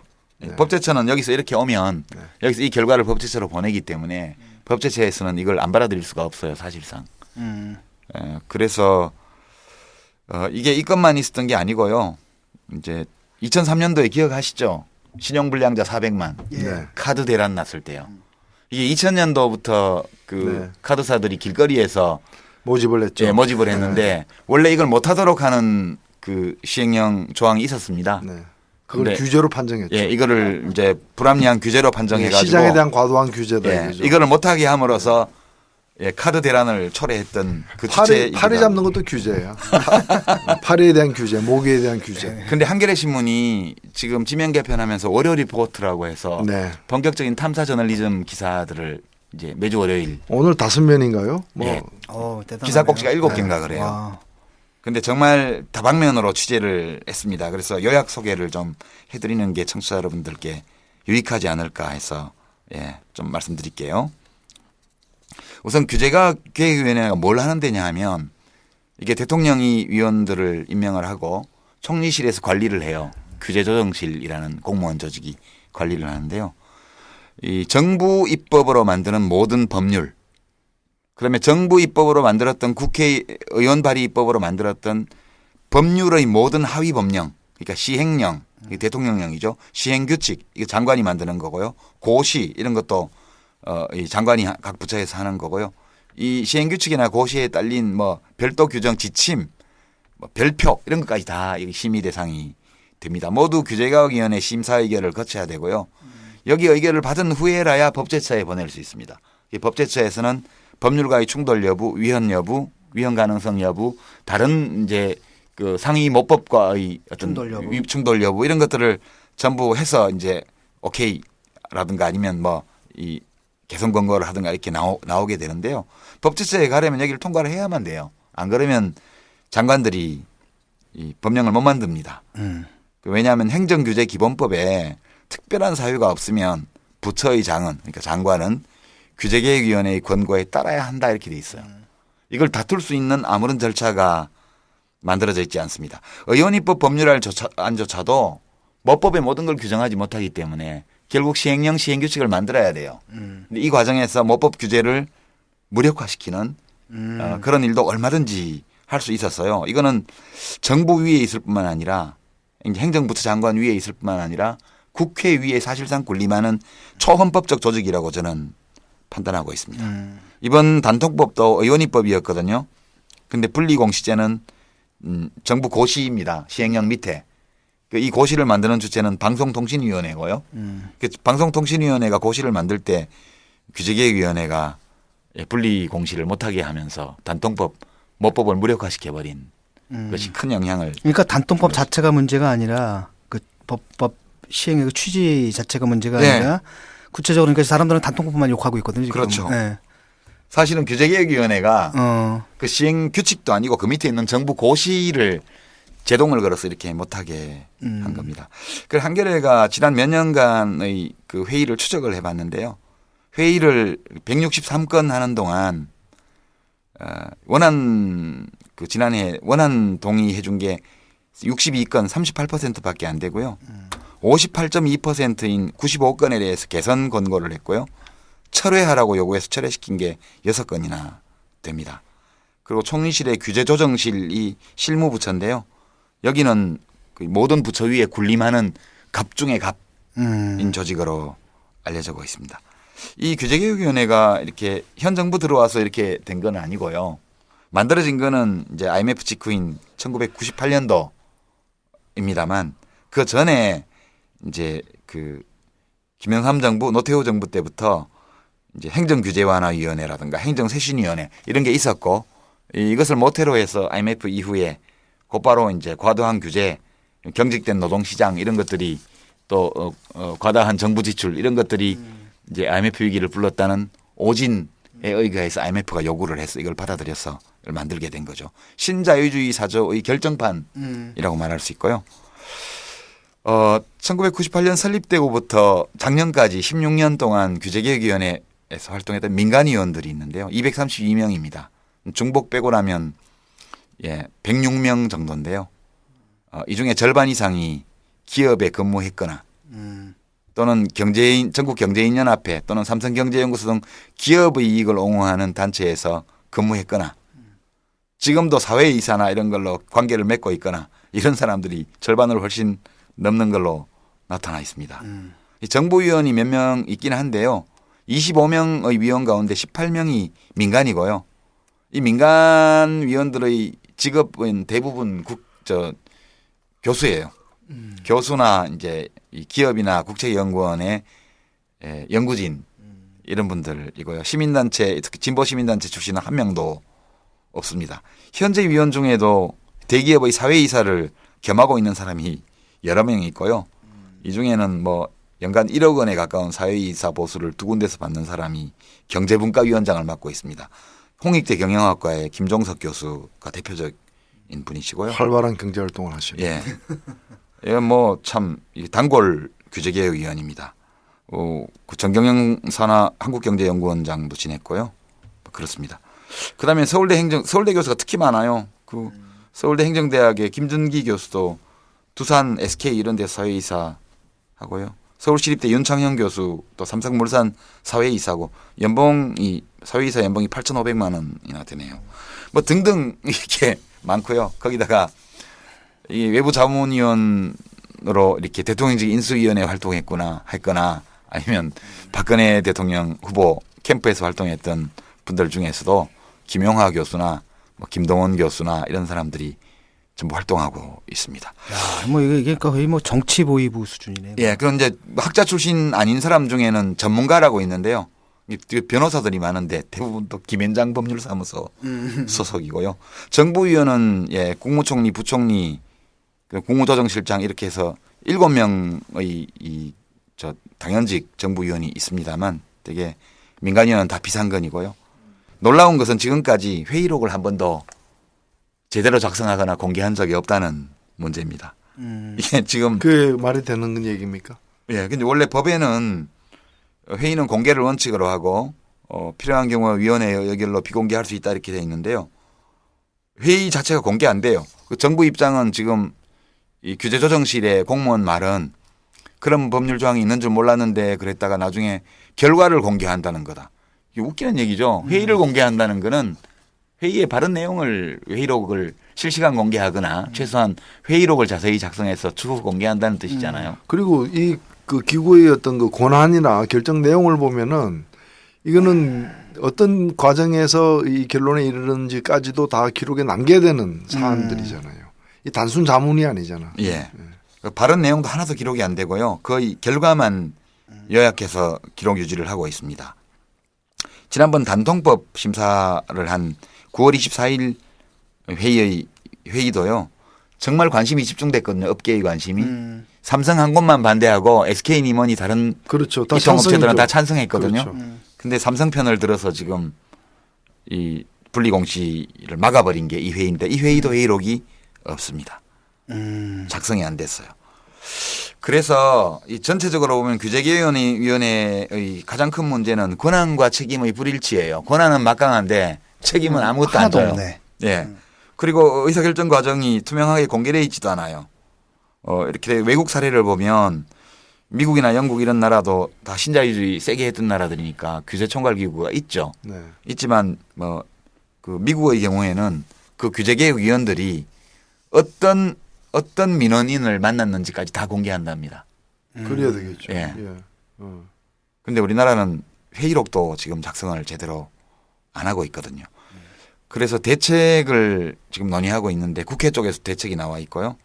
법제처는 여기서 이렇게 오면 여기서 이 결과를 법제처로 보내기 때문에 법제처에서는 이걸 안 받아들일 수가 없어요, 사실상. 그래서 이게 이 건만 있었던 게 아니고요. 이제 2003년도에 기억하시죠? 신용불량자 400만 카드 대란 났을 때요. 이게 2000년도부터 그 카드사들이 길거리에서 모집을 했죠. 예, 모집을 했는데 원래 이걸 못하도록 하는 그 시행령 조항이 있었습니다. 그걸 규제로 판정했죠. 예, 이거를 이제 불합리한 규제로 판정해가지고 시장에 대한 과도한 규제다. 이거죠. 이거를 못하게 함으로써 카드 대란을 초래했던 그 주체. 파리 잡는 것도 규제예요. 파리에 대한 규제, 모기에 대한 규제. 근데 한겨레 신문이 지금 지명 개편하면서 월요 리포트라고 해서 본격적인 탐사 저널리즘 기사들을 이제 매주 월요일. 오늘 5면인가요? 기사 꼭지가 7개인가 그래요. 근데 정말 다방면으로 취재를 했습니다. 그래서 요약 소개를 좀 해드리는 게 청취자 여러분들께 유익하지 않을까 해서 좀 말씀드릴게요. 우선 규제개혁위원회가 뭘 하는 데냐 하면 이게 대통령이 위원들을 임명을 하고 총리실에서 관리를 해요. 규제조정실이라는 공무원 조직이 관리를 하는데요. 이 정부 입법으로 만드는 모든 법률, 그다음에 정부 입법으로 만들었던 국회의원 발의 입법으로 만들었던 법률의 모든 하위 법령, 그러니까 시행령, 이게 대통령령이죠. 시행규칙 이거 장관이 만드는 거고요. 고시 이런 것도 이 장관이 각 부처에서 하는 거고요. 이 시행규칙이나 고시에 딸린 뭐 별도 규정 지침, 뭐 별표 이런 것까지 다 심의 대상이 됩니다. 모두 규제개혁위원회 심사 의결을 거쳐야 되고요. 여기 의결을 받은 후에라야 법제처에 보낼 수 있습니다. 이 법제처에서는 법률과의 충돌 여부, 위헌 여부, 위헌 가능성 여부, 다른 이제 그 상위 모법과의 어떤 충돌 여부 이런 것들을 전부 해서 이제 오케이라든가 아니면 뭐 이 개선 권고를 하든가 이렇게 나오게 되는데요. 법제처에 가려면 여기를 통과를 해야만 돼요. 안 그러면 장관들이 이 법령을 못 만듭니다. 왜냐하면 행정규제기본법에 특별한 사유가 없으면 부처의 장은 그러니까 장관은 규제개혁위원회의 권고에 따라야 한다 이렇게 돼 있어요. 이걸 다툴 수 있는 아무런 절차가 만들어져 있지 않습니다. 의원입법 법률안조차도 모법의 모든 걸 규정하지 못하기 때문에 결국 시행령 시행규칙을 만들어야 돼요. 근데 이 과정에서 모법 규제를 무력화시키는 그런 일도 얼마든지 할 수 있었어요. 이거는 정부 위에 있을 뿐만 아니라 행정부처 장관 위에 있을 뿐만 아니라 국회 위에 사실상 군림하는 초헌법적 조직이라고 저는 판단하고 있습니다. 이번 단통법도 의원입법이었거든요. 그런데 분리공시제는 정부 고시입니다. 시행령 밑에. 이 고시를 만드는 주체는 방송통신위원회고요. 방송통신위원회가 고시를 만들 때 규제개혁위원회가 분리공시를 못하게 하면서 단통법, 모법을 무력화시켜버린 것이 큰 영향을. 그러니까 단통법 자체가 문제가 아니라 그 법 시행의 그 취지 자체가 문제가 네. 아니라 구체적으로 그러니까 사람들은 단통법만 욕하고 있거든요. 지금. 그렇죠. 네. 사실은 규제개혁위원회가 그 시행 규칙도 아니고 그 밑에 있는 정부 고시를 제동을 걸어서 이렇게 못하게 한 겁니다. 그래서 한겨레가 지난 몇 년간의 그 회의를 추적을 해봤는데요. 회의를 163건 하는 동안 지난해 원안 동의해 준 게 62건 38%밖에 안 되고요. 58.2%인 95건에 대해서 개선 권고를 했고요. 철회하라고 요구해서 철회시킨 게 6건이나 됩니다. 그리고 총리실의 규제조정실이 실무부처인데요. 여기는 모든 부처 위에 군림하는 갑 중의 갑인 조직으로 알려지고 있습니다. 이 규제개혁위원회가 이렇게 현 정부 들어와서 이렇게 된 건 아니고요. 만들어진 거는 이제 IMF 직후인 1998년도입니다만 그 전에 이제 그 김영삼 정부, 노태우 정부 때부터 이제 행정규제완화위원회라든가 행정쇄신위원회 이런 게 있었고 이것을 모태로 해서 IMF 이후에 곧바로 이제 과도한 규제, 경직된 노동시장 이런 것들이 또 과다한 정부 지출 이런 것들이 이제 IMF 위기를 불렀다는 오진에 의거해서 IMF가 요구를 해서 이걸 받아들여서 이걸 만들게 된 거죠. 신자유주의 사조의 결정판이라고 말할 수 있고요. 1998년 설립되고부터 작년까지 16년 동안 규제개혁위원회에서 활동했던 민간위원들이 있는데요. 232명입니다. 중복 빼고 나면 106명 정도인데요. 이 중에 절반 이상이 기업에 근무했거나 또는 전국경제인연합회 또는 삼성경제연구소 등 기업의 이익을 옹호하는 단체에서 근무했거나 지금도 사회이사나 이런 걸로 관계를 맺고 있거나 이런 사람들이 절반을 훨씬 넘는 걸로 나타나 있습니다. 정부위원이 몇 명 있긴 한데요. 25명의 위원 가운데 18명이 민간이고요. 이 민간 위원들의 직업은 대부분 교수예요. 교수나 이제 이 기업이나 국책연구원의 연구진 이런 분들이고요. 시민단체, 특히 진보 시민단체 출신은 한 명도 없습니다. 현재 위원 중에도 대기업의 사회이사를 겸하고 있는 사람이 여러 명이 있고요. 이 중에는 뭐 연간 1억 원에 가까운 사회이사 보수를 두 군데서 받는 사람이 경제분과위원장을 맡고 있습니다. 홍익대 경영학과의 김종석 교수가 대표적인 분이시고요. 활발한 경제활동을 하시고. 예. 뭐 참 단골 규제개혁위원입니다. 그 정경영 산하 한국경제연구원장도 지냈고요. 그렇습니다. 그다음에 서울대 교수가 특히 많아요. 그 서울대 행정대학의 김준기 교수도 두산 SK 이런 데 사회이사 하고요. 서울시립대 윤창현 교수 또 삼성물산 사회이사고 사회이사 연봉이 8,500만 원이나 되네요. 뭐 등등 이렇게 많고요. 거기다가 이 외부 자문위원으로 대변으로 이렇게 대통령직 인수위원회 활동했거나 했거나 아니면 박근혜 대통령 후보 캠프에서 활동했던 분들 중에서도 김용하 교수나 뭐 김동원 교수나 이런 사람들이 전부 활동하고 있습니다. 야, 뭐 이게 거의 뭐 정치 보위부 수준이네요. 예, 그런 이제 학자 출신 아닌 사람 중에는 전문가라고 있는데요. 변호사들이 많은데 대부분 또 김현장 법률사무소 소속이고요. 정부위원은 예, 국무총리, 부총리, 국무조정실장 이렇게 해서 7명의 저 당연직 정부위원이 있습니다만 되게 민간위원은 다 비상근이고요. 놀라운 것은 지금까지 회의록을 한 번도 제대로 작성하거나 공개한 적이 없다는 문제입니다. 이게 지금 그 말이 되는 얘기입니까? 예, 근데 원래 법에는 회의는 공개를 원칙으로 하고 필요한 경우 위원회 의결로 비공개할 수 있다 이렇게 돼 있는데요. 회의 자체가 공개 안 돼요. 그 정부 입장은 지금 이 규제조정실의 공무원 말은 그런 법률 조항이 있는 줄 몰랐는데 그랬다가 나중에 결과를 공개한다는 거다. 이게 웃기는 얘기죠. 회의를 공개한다는 거는 회의의 바른 내용을 회의록을 실시간 공개하거나 최소한 회의록을 자세히 작성해서 추후 공개한다는 뜻이잖아요. 그리고 이 그 기구의 어떤 그 권한이나 결정 내용을 보면은 이거는 어떤 과정에서 이 결론에 이르는지까지도 다 기록에 남겨야 되는 사안들이잖아요. 이 단순 자문이 아니잖아. 예. 바른 내용도 하나도 기록이 안 되고요. 거의 결과만 요약해서 기록 유지를 하고 있습니다. 지난번 단통법 심사를 한 9월 24일 회의도요. 정말 관심이 집중됐거든요. 업계의 관심이. 삼성항공만 반대하고 SK님원이 다른 그렇죠. 다 이통업체들은 다 찬성했거든요. 그렇죠. 근데 삼성 편을 들어서 지금 이 분리공시를 막아버린 게 이 회의인데 이 회의도 회의록이 없습니다. 작성이 안 됐어요. 그래서 이 전체적으로 보면 규제개혁위원회의 가장 큰 문제는 권한과 책임의 불일치예요. 권한은 막강한데 책임은 아무것도 안 하나도 줘요. 없네. 예. 그리고 의사결정 과정이 투명하게 공개되어 있지도 않아요. 이렇게 외국 사례를 보면 미국이나 영국 이런 나라도 다 신자유주의 세게 했던 나라들이니까 규제총괄기구가 있죠. 네. 있지만 뭐 그 미국의 경우에는 그 규제개혁위원들이 어떤 민원인을 만났는지까지 다 공개한답니다. 그래야 되겠죠. 예. 예. 근데 우리나라는 회의록도 지금 작성을 제대로 안 하고 있거든요. 그래서 대책을 지금 논의하고 있는데 국회 쪽에서 대책이 나와 있고요.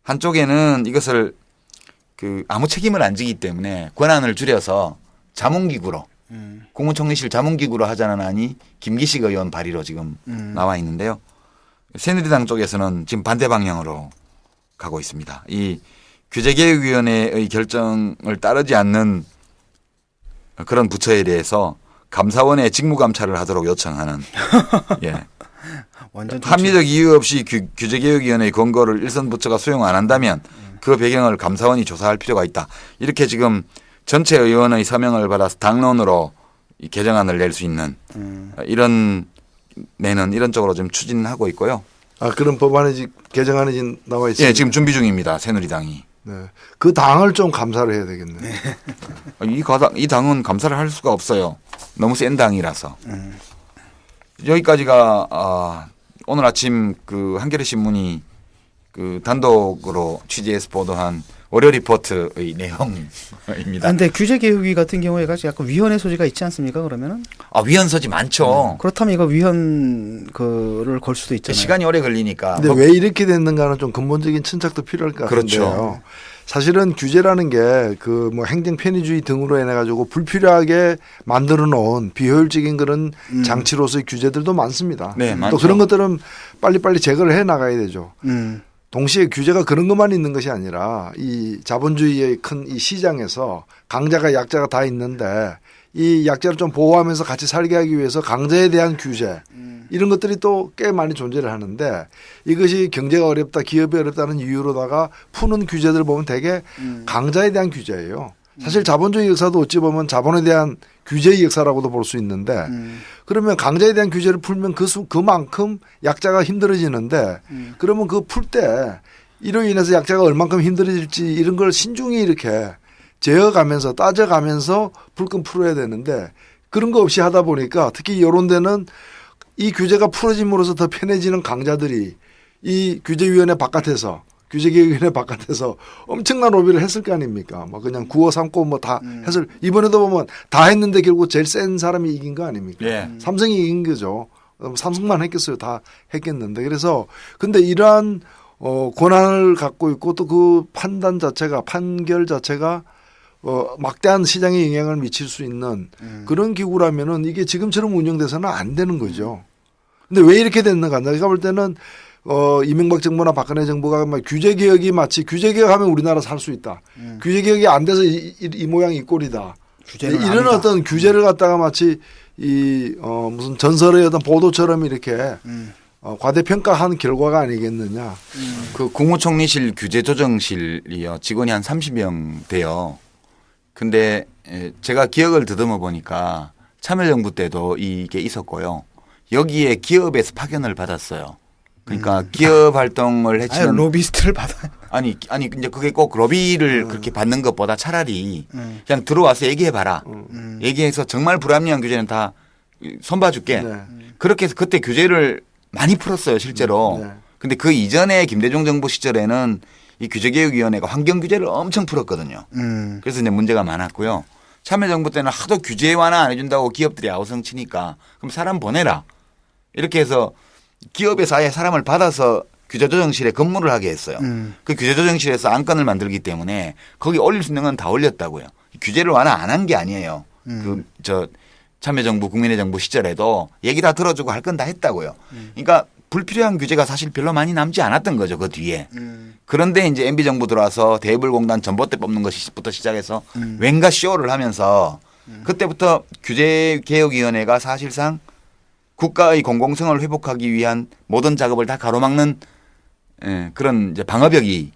한쪽에는 이것을 그 아무 책임을 안 지기 때문에 권한을 줄여서 자문기구로 국무총리실 자문기구로 하자는 안이 김기식 의원 발의로 지금 나와 있는데요. 새누리당 쪽에서는 지금 반대 방향으로 가고 있습니다. 이 규제개혁위원회의 결정을 따르지 않는 그런 부처에 대해서 감사원에 직무감찰을 하도록 요청하는 예. 완전 합리적 이유 없이 규제개혁위원회의 권고를 일선 부처가 수용 안 한다면 그 배경을 감사원이 조사할 필요가 있다. 이렇게 지금 전체 의원의 서명을 받아서 당론으로 이 개정안을 낼 수 있는 이런 쪽으로 좀 추진하고 있고요. 아 그런 법안이 개정안이 지금 나와 있어요. 예, 지금 준비 중입니다. 새누리당이. 네. 그 당을 좀 감사를 해야 되겠네. 이 당은 감사를 할 수가 없어요. 너무 센 당이라서. 여기까지가 오늘 아침 그 한겨레 신문이 그 단독으로 취재해서 보도한 월요 리포트의 내용입니다. 근데 규제개혁위 같은 경우에 약간 위헌의 소지가 있지 않습니까? 그러면은? 위헌 소지 많죠. 그렇다면 이거 위헌 그를 걸 수도 있잖아요. 시간이 오래 걸리니까. 근데 왜 이렇게 됐는가는 좀 근본적인 침착도 필요할 것 같은데요. 그렇죠. 사실은 규제라는 게 그 뭐 행정 편의주의 등으로 인해 가지고 불필요하게 만들어 놓은 비효율적인 그런 장치로서의 규제들도 많습니다. 네, 또 많죠. 그런 것들은 빨리빨리 제거를 해 나가야 되죠. 음. 동시에 규제가 그런 것만 있는 것이 아니라 이 자본주의의 큰 이 시장에서 강자가 약자가 다 있는데 이 약자를 좀 보호하면서 같이 살게 하기 위해서 강자에 대한 규제 이런 것들이 또 꽤 많이 존재를 하는데 이것이 경제가 어렵다 기업이 어렵다는 이유로다가 푸는 규제들을 보면 되게 강자에 대한 규제예요. 사실 자본주의 역사도 어찌 보면 자본에 대한 규제의 역사라고도 볼 수 있는데 그러면 강자에 대한 규제를 풀면 그만큼 약자가 힘들어지는데 그러면 그 풀 때 이로 인해서 약자가 얼만큼 힘들어질지 이런 걸 신중히 이렇게 재어가면서 따져가면서 불끈 풀어야 되는데 그런 거 없이 하다 보니까 특히 이런 데는 이 규제가 풀어짐으로써 더 편해지는 강자들이 이 규제위원회 바깥에서 규제개혁위원회 바깥에서 엄청난 로비를 했을 거 아닙니까? 뭐 그냥 구호 삼고 뭐 다 했을 이번에도 보면 다 했는데 결국 제일 센 사람이 이긴 거 아닙니까? 예. 삼성이 이긴 거죠. 삼성만 했겠어요. 다 했겠는데 그래서 근데 이러한 권한을 갖고 있고 또 그 판단 자체가 판결 자체가 막대한 시장에 영향을 미칠 수 있는 그런 기구라면은 이게 지금처럼 운영돼서는 안 되는 거죠. 근데 왜 이렇게 됐는가? 내가 볼 때는 이명박 정부나 박근혜 정부가 막 규제 개혁이 마치 규제 개혁하면 우리나라 살 수 있다. 규제 개혁이 안 돼서 이 모양 이 꼴이다. 규제는 이런 아니다. 어떤 규제를 갖다가 마치 무슨 전설의 어떤 보도처럼 이렇게 과대평가한 결과가 아니겠느냐. 그 국무총리실 규제조정실이요 직원이 한 30명 돼요. 근데 제가 기억을 더듬어 보니까 참여정부 때도 이게 있었고요. 여기에 기업에서 파견을 받았어요. 그러니까 기업 활동을 해치는 로비스트를 받아. 아니 이제 그게 꼭 로비를 그렇게 받는 것보다 차라리 그냥 들어와서 얘기해 봐라. 얘기해서 정말 불합리한 규제는 다 손봐줄게. 네. 그렇게 해서 그때 규제를 많이 풀었어요 실제로. 네. 근데 그 이전에 김대중 정부 시절에는 이 규제개혁위원회가 환경 규제를 엄청 풀었거든요. 그래서 이제 문제가 많았고요. 참여정부 때는 하도 규제 완화 안 해준다고 기업들이 아우성치니까 그럼 사람 보내라. 이렇게 해서 기업에서 아예 사람을 받아서 규제조정실에 근무를 하게 했어요. 그 규제조정실에서 안건을 만들기 때문에 거기 올릴 수 있는 건 다 올렸다고요. 규제를 완화 안 한 게 아니에요. 참여정부 국민의 정부 시절에도 얘기 다 들어주고 할 건 다 했다고요. 그러니까 불필요한 규제가 사실 별로 많이 남지 않았던 거죠. 그 뒤에. 그런데 이제 MB정부 들어와서 대불공단 전봇대 뽑는 것부터 시작해서 왠가 쇼를 하면서 그때부터 규제개혁위원회가 사실상 국가의 공공성을 회복하기 위한 모든 작업을 다 가로막는 그런 이제 방어벽이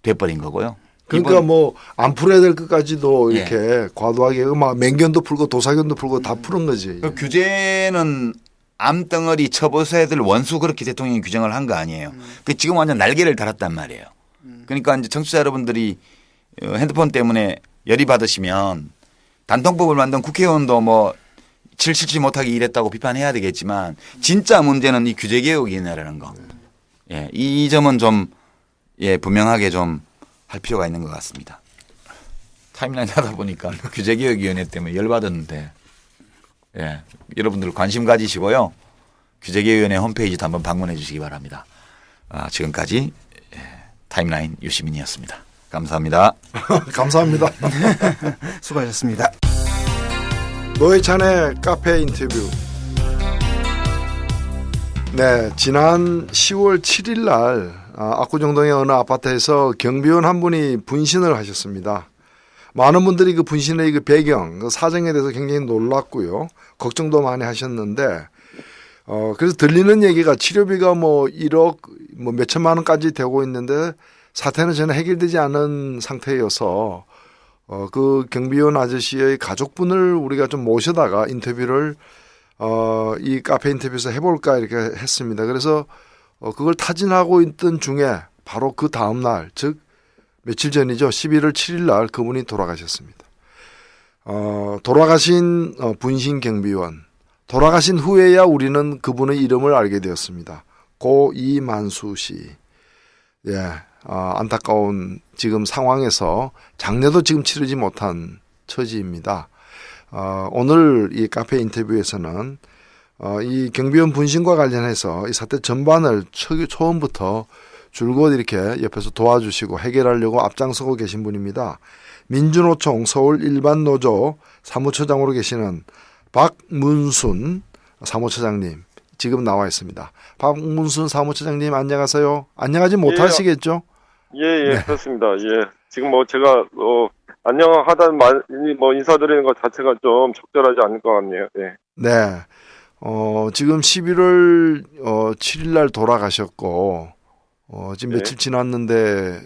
돼버린 거고요. 그러니까 뭐 안 풀어야 될 것까지도 이렇게 과도하게 막 맹견도 풀고 도사견도 풀고 다 푸는 거지. 그 규제는 암덩어리 쳐부숴야 될 원수 그렇게 대통령이 규정을 한 거 아니에요. 그 지금 완전 날개를 달았단 말이에요. 그러니까 이제 청취자 여러분들이 핸드폰 때문에 열이 받으시면 단통법을 만든 국회의원도 뭐 칠칠치 못하게 일했다고 비판해야 되겠지만 진짜 문제는 이 규제개혁위원회라는 거. 예, 이 점은 좀 분명하게 좀 할 필요가 있는 것 같습니다. 타임라인 하다 보니까 규제개혁위원회 때문에 열받았는데 여러분들 관심 가지시고요. 규제개혁위원회 홈페이지도 한번 방문해 주시기 바랍니다. 지금까지 타임라인 유시민이었습니다. 감사합니다. 감사합니다. 수고하셨습니다. 노회찬의 카페 인터뷰. 네, 지난 10월 7일 날 압구정동의 어느 아파트에서 경비원 한 분이 분신을 하셨습니다. 많은 분들이 그 분신의 그 배경, 그 사정에 대해서 굉장히 놀랐고요. 걱정도 많이 하셨는데, 그래서 들리는 얘기가 치료비가 뭐 1억 뭐 몇천만 원까지 되고 있는데 사태는 전혀 해결되지 않은 상태여서 그 경비원 아저씨의 가족분을 우리가 좀 모셔다가 인터뷰를 이 카페 인터뷰에서 해볼까 이렇게 했습니다. 그래서 그걸 타진하고 있던 중에 바로 그 다음 날, 즉 며칠 전이죠. 11월 7일 날 그분이 돌아가셨습니다. 돌아가신 분신 경비원, 돌아가신 후에야 우리는 그분의 이름을 알게 되었습니다. 고 이만수 씨. 안타까운 지금 상황에서 장례도 지금 치르지 못한 처지입니다. 오늘 이 카페 인터뷰에서는 이 경비원 분신과 관련해서 이 사태 전반을 처음부터 줄곧 이렇게 옆에서 도와주시고 해결하려고 앞장서고 계신 분입니다. 민주노총 서울 일반노조 사무처장으로 계시는 박문순 사무처장님 지금 나와 있습니다. 박문순 사무처장님 안녕하세요. 안녕하지 못하시겠죠? 네. 그렇습니다. 지금 뭐 제가 안녕하다는 말 인사드리는 것 자체가 좀 적절하지 않을 것 같네요. 네. 지금 11월 7일 날 돌아가셨고 지금 며칠 지났는데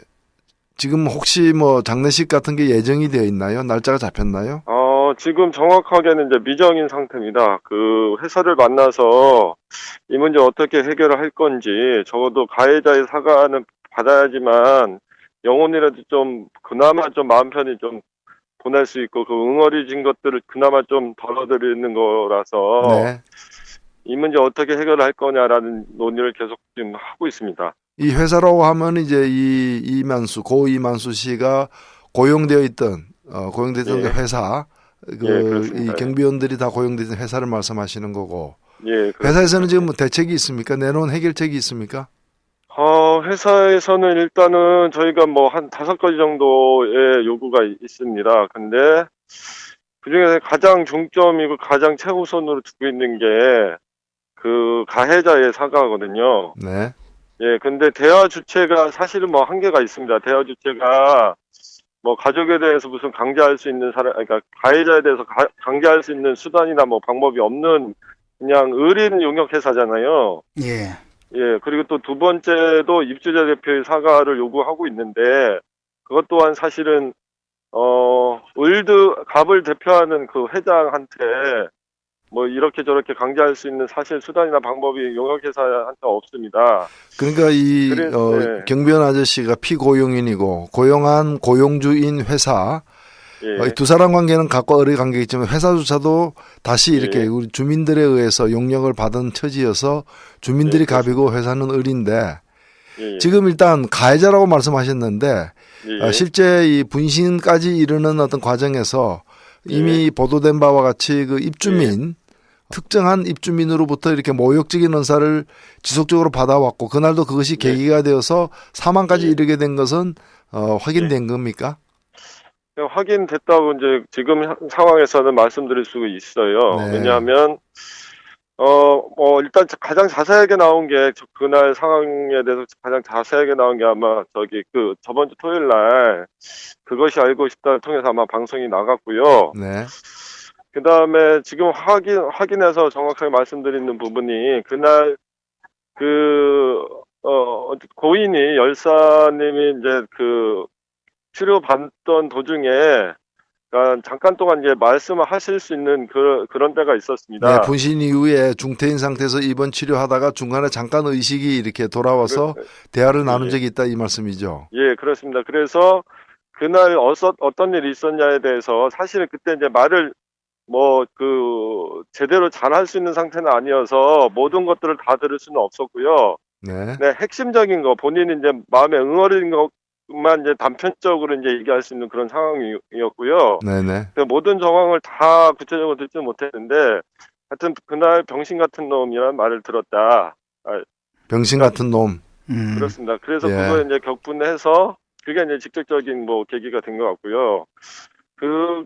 지금 혹시 뭐 장례식 같은 게 예정이 되어 있나요? 날짜가 잡혔나요? 지금 정확하게는 이제 미정인 상태입니다. 그 회사를 만나서 이 문제 어떻게 해결을 할 건지 적어도 가해자의 사과는 받아야지만 영혼이라도 좀 그나마 좀 마음 편히 좀 보낼 수 있고 그 응어리진 것들을 그나마 좀 덜어드리는 거라서 이 문제 어떻게 해결할 거냐라는 논의를 계속 지금 하고 있습니다. 이 회사라고 하면 이제 고 이만수 씨가 고용되어 있던 예. 회사 이 그렇습니다. 경비원들이 다 고용되어 있던 회사를 말씀하시는 거고 예, 그렇습니다. 회사에서는 지금 뭐 대책이 있습니까? 내놓은 해결책이 있습니까? 회사에서는 일단은 저희가 뭐 한 5가지 정도의 요구가 있습니다. 근데 그중에서 가장 중점이고 가장 최우선으로 두고 있는 게 그 가해자의 사과거든요. 네. 예, 근데 대화 주체가 사실은 뭐 한계가 있습니다. 대화 주체가 뭐 가족에 대해서 무슨 강제할 수 있는 그러니까 가해자에 대해서 강제할 수 있는 수단이나 뭐 방법이 없는 그냥 의린 용역 회사잖아요. 예. 예, 그리고 또 두 번째도 입주자 대표의 사과를 요구하고 있는데, 그것 또한 사실은, 갑을 대표하는 그 회장한테, 뭐, 이렇게 저렇게 강제할 수 있는 사실 수단이나 방법이 용역회사한테 없습니다. 그러니까 네. 경비원 아저씨가 피고용인이고 고용한 고용주인 회사 예. 두 사람 관계는 각과 의뢰 관계겠지만 회사조차도 다시 이렇게 우리 주민들에 의해서 용역을 받은 처지여서 주민들이 갑이고 회사는 을인데 예. 지금 일단 가해자라고 말씀하셨는데 예. 실제 이 분신까지 이르는 어떤 과정에서 이미 보도된 바와 같이 그 입주민 특정한 입주민으로부터 이렇게 모욕적인 언사를 지속적으로 받아왔고 그날도 그것이 계기가 되어서 사망까지 이르게 된 것은 확인된 겁니까? 확인됐다고 이제 지금 상황에서는 말씀드릴 수 있어요. 네. 왜냐하면 일단 가장 자세하게 나온 게 그날 상황에 대해서 가장 자세하게 나온 게 아마 저번 주 토요일 날 그것이 알고 싶다를 통해서 아마 방송이 나갔고요. 네. 그 다음에 지금 확인해서 정확하게 말씀드리는 부분이 그날 고인이 열사님이 이제 치료받던 도중에 그러니까 잠깐 동안 이제 말씀을 하실 수 있는 그런 때가 있었습니다. 네, 분신 이후에 중태인 상태에서 입원 치료하다가 중간에 잠깐 의식이 이렇게 돌아와서 대화를 나눈 적이 있다 이 말씀이죠. 예, 그렇습니다. 그래서 그날 어떤 일이 있었냐에 대해서 사실은 그때 이제 말을 제대로 잘 할 수 있는 상태는 아니어서 모든 것들을 다 들을 수는 없었고요. 네. 네, 핵심적인 거 본인이 이제 마음에 응어리는 것만 이제 단편적으로 이제 얘기할 수 있는 그런 상황이었고요. 네네. 모든 정황을 다 구체적으로 듣지 못했는데, 하여튼 그날 병신 같은 놈이라는 말을 들었다. 병신 같은 놈. 그렇습니다. 그래서 예. 그거에 이제 격분해서 그게 이제 직접적인 계기가 된 것 같고요.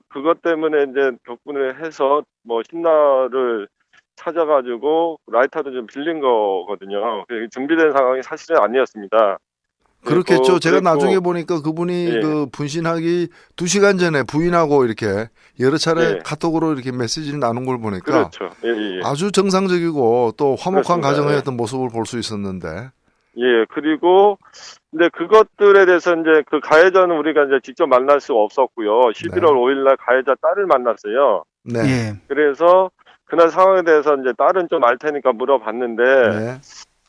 그것 때문에 이제 격분을 해서 신나를 찾아가지고 라이터도 좀 빌린 거거든요. 준비된 상황이 사실은 아니었습니다. 그렇겠죠. 제가 나중에 보니까 그분이 예. 그 분신하기 2시간 전에 부인하고 이렇게 여러 차례 예. 카톡으로 이렇게 메시지를 나눈 걸 보니까 그렇죠. 예. 아주 정상적이고 또 화목한 그렇습니다. 가정의 예. 어떤 모습을 볼 수 있었는데. 예, 그리고 근데 그것들에 대해서 이제 그 가해자는 우리가 이제 직접 만날 수 없었고요. 11월 5일 날 가해자 딸을 만났어요. 네. 예. 그래서 그날 상황에 대해서 이제 딸은 좀 알 테니까 물어봤는데 네.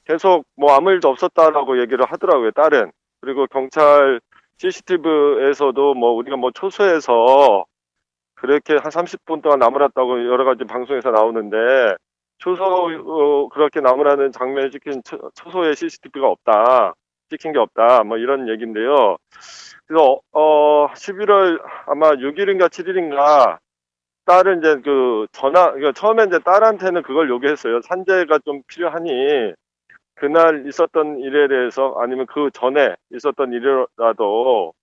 계속 아무 일도 없었다라고 얘기를 하더라고요, 딸은. 그리고 경찰 CCTV에서도 우리가 초소에서 그렇게 한 30분 동안 나무랐다고 여러 가지 방송에서 나오는데 그렇게 나무라는 장면을 찍힌 초소에 CCTV가 없다. 찍힌 게 없다. 이런 얘기인데요. 그래서 11월 아마 6일인가 7일인가 딸은 이제 처음에 이제 딸한테는 그걸 요구했어요. 산재가 좀 필요하니 그날 있었던 일에 대해서 아니면 그 전에 있었던 일이라도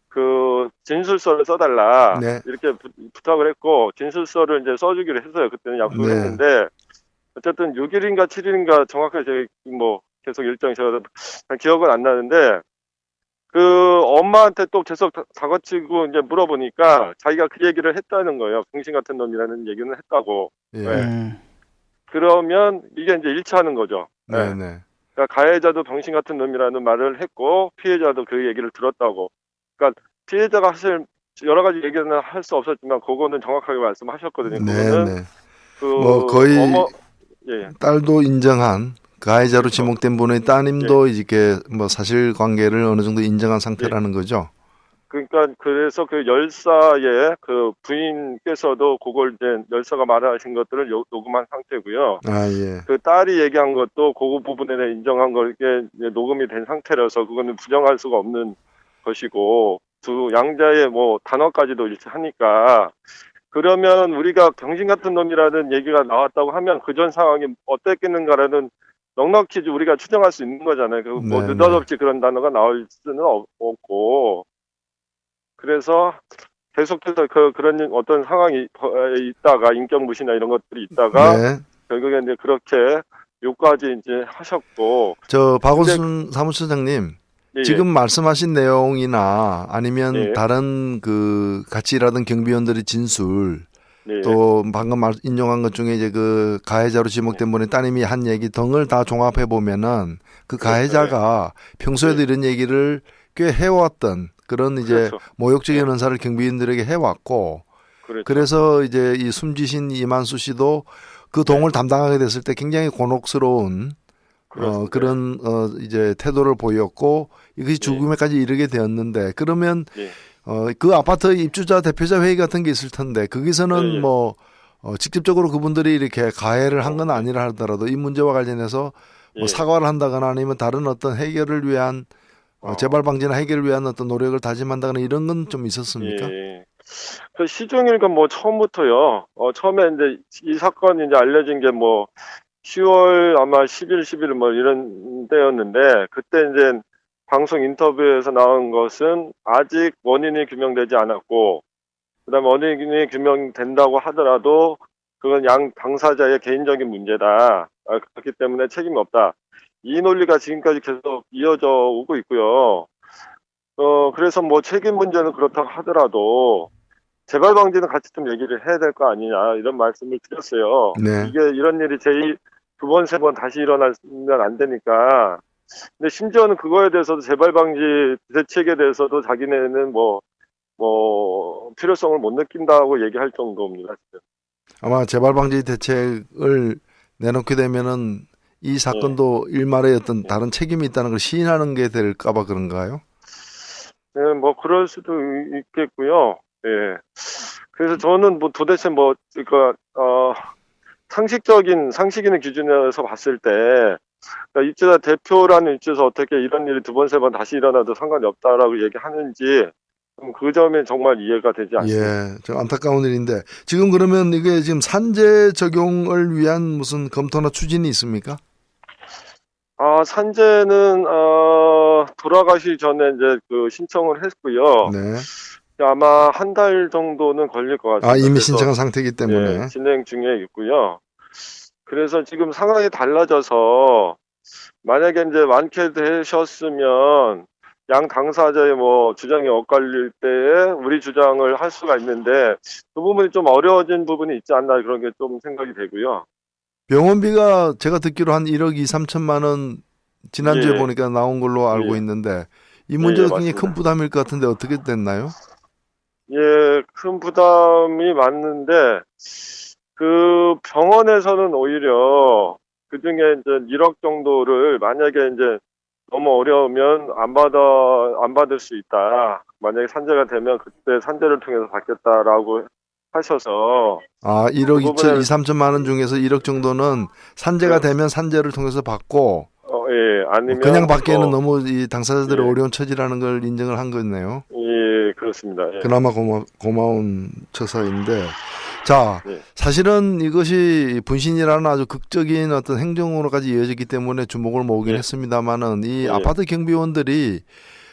그 진술서를 써달라. 네. 이렇게 부탁을 했고 진술서를 이제 써주기로 했어요. 그때는 약속을 네. 했는데 어쨌든 6일인가 7일인가 정확하게 제가 계속 일정이 제가 기억은 안 나는데 그 엄마한테 또 계속 다그치고 이제 물어보니까 자기가 그 얘기를 했다는 거예요. 병신 같은 놈이라는 얘기는 했다고. 예. 네. 그러면 이게 이제 일치하는 거죠. 네. 네. 그러니까 가해자도 병신 같은 놈이라는 말을 했고 피해자도 그 얘기를 들었다고. 그러니까 피해자가 사실 여러 가지 얘기는 할 수 없었지만 그거는 정확하게 말씀하셨거든요. 그거는 네. 거의 딸도 인정한 가해자로 지목된 분의 따님도 이렇게 사실관계를 어느 정도 인정한 상태라는 거죠. 그러니까 그래서 그 열사의 그 부인께서도 그걸 이제 열사가 말하신 것들을 녹음한 상태고요. 아, 예. 그 딸이 얘기한 것도 그 부분에 대해 인정한 걸 이게 이제 녹음이 된 상태라서 그거는 부정할 수가 없는 것이고 두 양자의 뭐 단어까지도 일치하니까 그러면 우리가 병신 같은 놈이라는 얘기가 나왔다고 하면 그전 상황이 어땠겠는가라는 넉넉히 우리가 추정할 수 있는 거잖아요. 그 뭐 네, 느닷없이 그런 단어가 나올 수는 없고 그래서 계속해서 그런 어떤 상황이 있다가 인격무시나 이런 것들이 있다가 네. 결국에 이제 그렇게 요까지 이제 하셨고 저 박원순 사무처장님 예, 지금 말씀하신 내용이나 아니면 예. 다른 그 같이 일하던 경비원들의 진술 예. 또 방금 인용한 것 중에 이제 그 가해자로 지목된 분의 따님이 한 얘기 등을 다 종합해 보면은 그 가해자가 평소에도 예. 이런 얘기를 꽤 해왔던 그런 이제 그렇죠. 모욕적인 언사를 경비인들에게 해왔고 그렇죠. 그래서 이제 이 숨지신 이만수 씨도 그 동을 담당하게 됐을 때 굉장히 곤혹스러운 그렇습니다. 그런 이제 태도를 보였고 이것이 죽음에까지 이르게 되었는데 그러면 예. 그 아파트 입주자 대표자 회의 같은 게 있을 텐데 거기서는 예. 뭐 직접적으로 그분들이 이렇게 가해를 한 건 아니라 하더라도 이 문제와 관련해서 뭐 예. 사과를 한다거나 아니면 다른 어떤 해결을 위한 재발 방지나 해결을 위한 어떤 노력을 다짐한다거나 이런 건 좀 있었습니까? 예. 그 시종일관 뭐 처음부터요. 처음에 이제 이 사건이 이제 알려진 게 뭐 10월 아마 10일, 11일 뭐 이런 때였는데 그때 이제 방송 인터뷰에서 나온 것은 아직 원인이 규명되지 않았고 그다음에 원인이 규명된다고 하더라도 그건 양 당사자의 개인적인 문제다. 그렇기 때문에 책임이 없다. 이 논리가 지금까지 계속 이어져 오고 있고요. 그래서 뭐 책임 문제는 그렇다고 하더라도 재발 방지는 같이 좀 얘기를 해야 될 거 아니냐 이런 말씀을 드렸어요. 네. 이게 이런 일이 두 번, 세 번 다시 일어나면 안 되니까. 근데 심지어는 그거에 대해서도 재발 방지 대책에 대해서도 자기네는 뭐 필요성을 못 느낀다고 얘기할 정도입니다. 지금. 아마 재발 방지 대책을 내놓게 되면은 이 사건도 일말의 어떤 다른 책임이 있다는 걸 시인하는 게 될까봐 그런가요? 네, 뭐 그럴 수도 있겠고요. 예. 그래서 저는 뭐 도대체 뭐 그러니까 상식 있는 기준에서 봤을 때 그러니까 입주자 대표라는 입주에서 어떻게 이런 일이 두 번, 세 번 다시 일어나도 상관이 없다라고 얘기하는지 그 점이 정말 이해가 되지 않습니다. 예, 저 안타까운 일인데 지금 그러면 이게 지금 산재 적용을 위한 무슨 검토나 추진이 있습니까? 산재는 돌아가시 전에 이제 그 신청을 했고요. 네. 아마 한 달 정도는 걸릴 것 같습니다. 이미 그래서, 신청한 상태이기 때문에. 예, 진행 중에 있고요. 그래서 지금 상황이 달라져서 만약에 이제 완쾌되셨으면 양 당사자의 뭐 주장이 엇갈릴 때에 우리 주장을 할 수가 있는데 그 부분이 좀 어려워진 부분이 있지 않나 그런 게 좀 생각이 되고요. 병원비가 제가 듣기로 한 1억 2, 3천만 원 지난주에 예. 보니까 나온 걸로 알고 예. 있는데 이 문제가 굉장히 맞습니다. 큰 부담일 것 같은데 어떻게 됐나요? 예, 큰 부담이 맞는데 그 병원에서는 오히려 그 중에 이제 1억 정도를 만약에 이제 너무 어려우면 안 받을 수 있다. 만약에 산재가 되면 그때 산재를 통해서 받겠다라고 하셔서 1억 그 2천, 부분을- 2, 3천만 원 중에서 1억 정도는 산재가 네. 되면 산재를 통해서 받고 예, 아니면 그냥 받기에는 더- 너무 이 당사자들의 예. 어려운 처지라는 걸 인정을 한 거네요. 예, 그렇습니다. 예. 그나마 고마운 처사인데 자 예. 사실은 이것이 분신이라는 아주 극적인 어떤 행정으로까지 이어졌기 때문에 주목을 모으긴 예. 했습니다만은 이 예. 아파트 경비원들이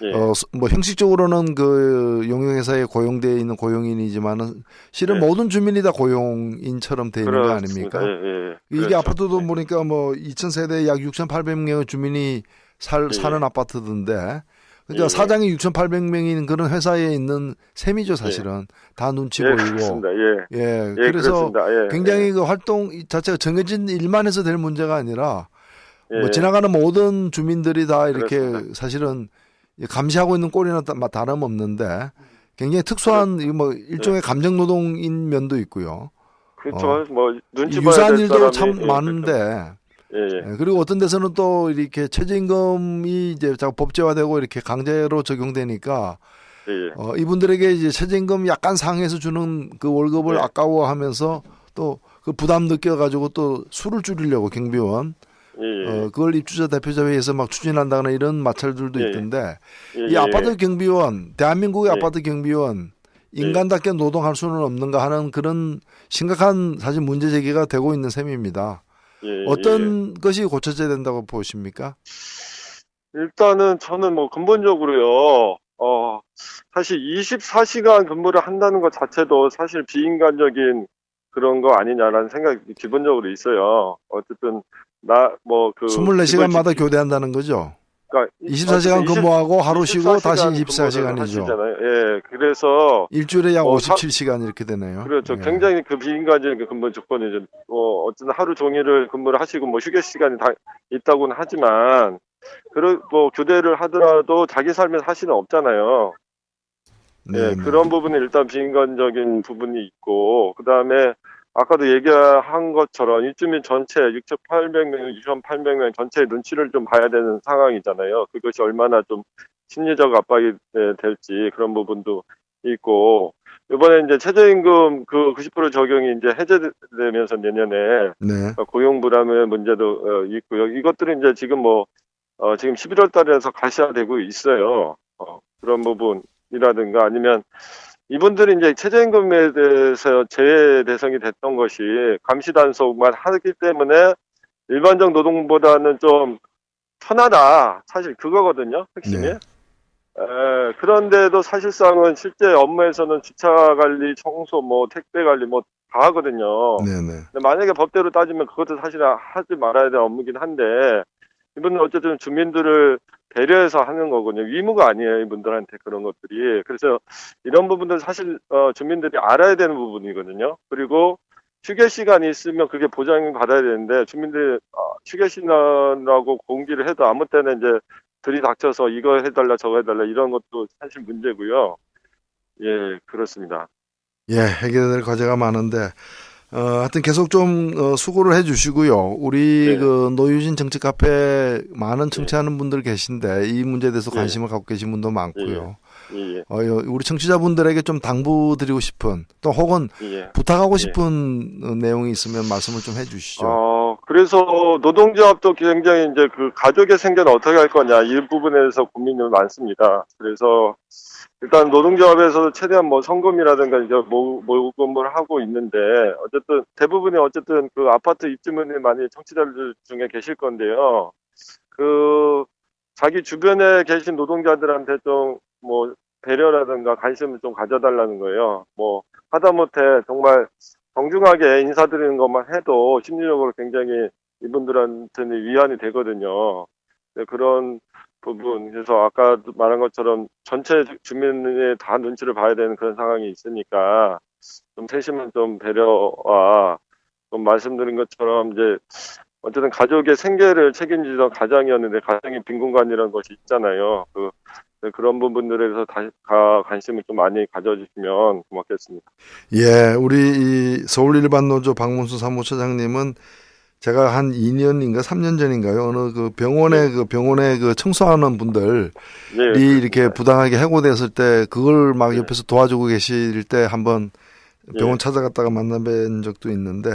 예. 뭐 형식적으로는 그 용역회사에 고용되어 있는 고용인이지만은 실은 예. 모든 주민이 다 고용인처럼 되어 있는 거 그렇습니다. 아닙니까? 예, 예. 이게 그렇죠. 아파트도 예. 보니까 뭐 2,000세대 약 6,800명의 주민이 사는 아파트던데 그러니까 예. 사장이 6,800명인 그런 회사에 있는 셈이죠 사실은 다 눈치 예, 보이고 그렇습니다. 예. 예, 예, 그래서 그렇습니다. 예. 굉장히 그 활동 자체가 정해진 일만 해서 될 문제가 아니라 예. 뭐 지나가는 모든 주민들이 다 이렇게 그렇습니다. 사실은 감시하고 있는 꼴이나 다름없는데 굉장히 특수한 뭐 일종의 감정 노동인 면도 있고요. 그렇죠. 뭐 눈치 봐야 유사한 될 일도 사람이 참 예, 많은데 그렇죠. 예, 예. 예, 그리고 어떤 데서는 또 이렇게 최저임금이 이제 자꾸 법제화되고 이렇게 강제로 적용되니까 예. 이분들에게 이제 최저임금 약간 상회해서 주는 그 월급을 네. 아까워하면서 또 그 부담 느껴가지고 또 수를 줄이려고 경비원 예. 그걸 입주자 대표자 회의에서 막 추진한다거나 이런 마찰들도 예. 있던데 예. 이 아파트 경비원 대한민국의 예. 아파트 경비원 인간답게 노동할 수는 없는가 하는 그런 심각한 사실 문제 제기가 되고 있는 셈입니다. 예. 어떤 것이 고쳐져야 된다고 보십니까? 일단은 저는 뭐 근본적으로요, 사실 24시간 근무를 한다는 것 자체도 사실 비인간적인 그런 거 아니냐라는 생각이 기본적으로 있어요. 어쨌든, 24시간마다 교대한다는 거죠? 그러니까 24시간 근무하고 하루 쉬고 다시 24시간이죠. 하시잖아요. 예, 그래서. 일주일에 약 57시간 이렇게 되네요. 그렇죠. 예. 굉장히 그 비인간적인 근무 조건이죠. 어쨌든 하루 종일을 근무를 하시고 뭐 휴게 시간이 다 있다고는 하지만, 뭐 교대를 하더라도 자기 삶에 사실은 없잖아요. 네, 예, 그런 부분이 일단 비인간적인 부분이 있고, 그 다음에 아까도 얘기한 것처럼 입주민 전체 6,800명, 6,800명 전체의 눈치를 좀 봐야 되는 상황이잖아요. 그것이 얼마나 좀 심리적 압박이 될지 그런 부분도 있고, 이번에 이제 최저임금 그 90% 적용이 이제 해제되면서 내년에 네. 고용 불안의 문제도 있고요. 이것들은 이제 지금 지금 11월 달에서 가시화되고 있어요. 그런 부분이라든가 아니면 이분들이 이제 최저임금에 대해서 제외 대상이 됐던 것이 감시 단속만 하기 때문에 일반적 노동보다는 좀 편하다. 사실 그거거든요. 핵심이. 네. 그런데도 사실상은 실제 업무에서는 주차 관리, 청소, 뭐 택배 관리 뭐 다 하거든요. 네네. 근데 만약에 법대로 따지면 그것도 사실 하지 말아야 될 업무긴 한데 이분은 어쨌든 주민들을 배려해서 하는 거거든요. 의무가 아니에요, 이분들한테 그런 것들이. 그래서 이런 부분들은 사실 주민들이 알아야 되는 부분이거든요. 그리고 휴게 시간이 있으면 그게 보장을 받아야 되는데 주민들이 휴게 시간이라고 공지를 해도 아무 때나 이제 들이닥쳐서 이거 해달라 저거 해달라 이런 것도 사실 문제고요. 예, 그렇습니다. 예, 해결해야 될 과제가 많은데 하여튼 계속 좀 수고를 해주시고요. 우리 네. 그 노유진 정책 카페 많은 청취하는 분들 계신데 이 문제에 대해서 네. 관심을 갖고 계신 분도 많고요. 예, 우리 청취자분들에게 좀 당부드리고 싶은 또 혹은 예. 부탁하고 예. 싶은 내용이 있으면 말씀을 좀 해주시죠. 그래서 노동조합도 굉장히 이제 그 가족의 생계는 어떻게 할 거냐 이 부분에서 고민이 많습니다. 그래서 일단 노동조합에서 최대한 뭐 성금이라든가 이제 모금을 하고 있는데 어쨌든 대부분이 어쨌든 그 아파트 입주민이 많이 청취자들 중에 계실 건데요. 그 자기 주변에 계신 노동자들한테 좀 뭐 배려라든가 관심을 좀 가져달라는 거예요. 뭐 하다못해 정말 정중하게 인사드리는 것만 해도 심리적으로 굉장히 이분들한테는 위안이 되거든요. 네, 그런 부분. 그래서 아까 말한 것처럼 전체 주민의 다 눈치를 봐야 되는 그런 상황이 있으니까 좀 세심한 좀 배려와 좀 말씀드린 것처럼 이제 어쨌든 가족의 생계를 책임지던 가장이었는데 가정이 빈 공간이라는 것이 있잖아요. 그런 부분들에 대해서 관심을 좀 많이 가져주시면 고맙겠습니다. 예, 우리 이 서울일반노조 박문수 사무처장님은 제가 한 2년인가 3년 전인가요? 어느 그 병원에 그 청소하는 분들이 예, 이렇게 부당하게 해고됐을 때 그걸 막 옆에서 도와주고 계실 때 한번 병원 찾아갔다가 만나뵌 적도 있는데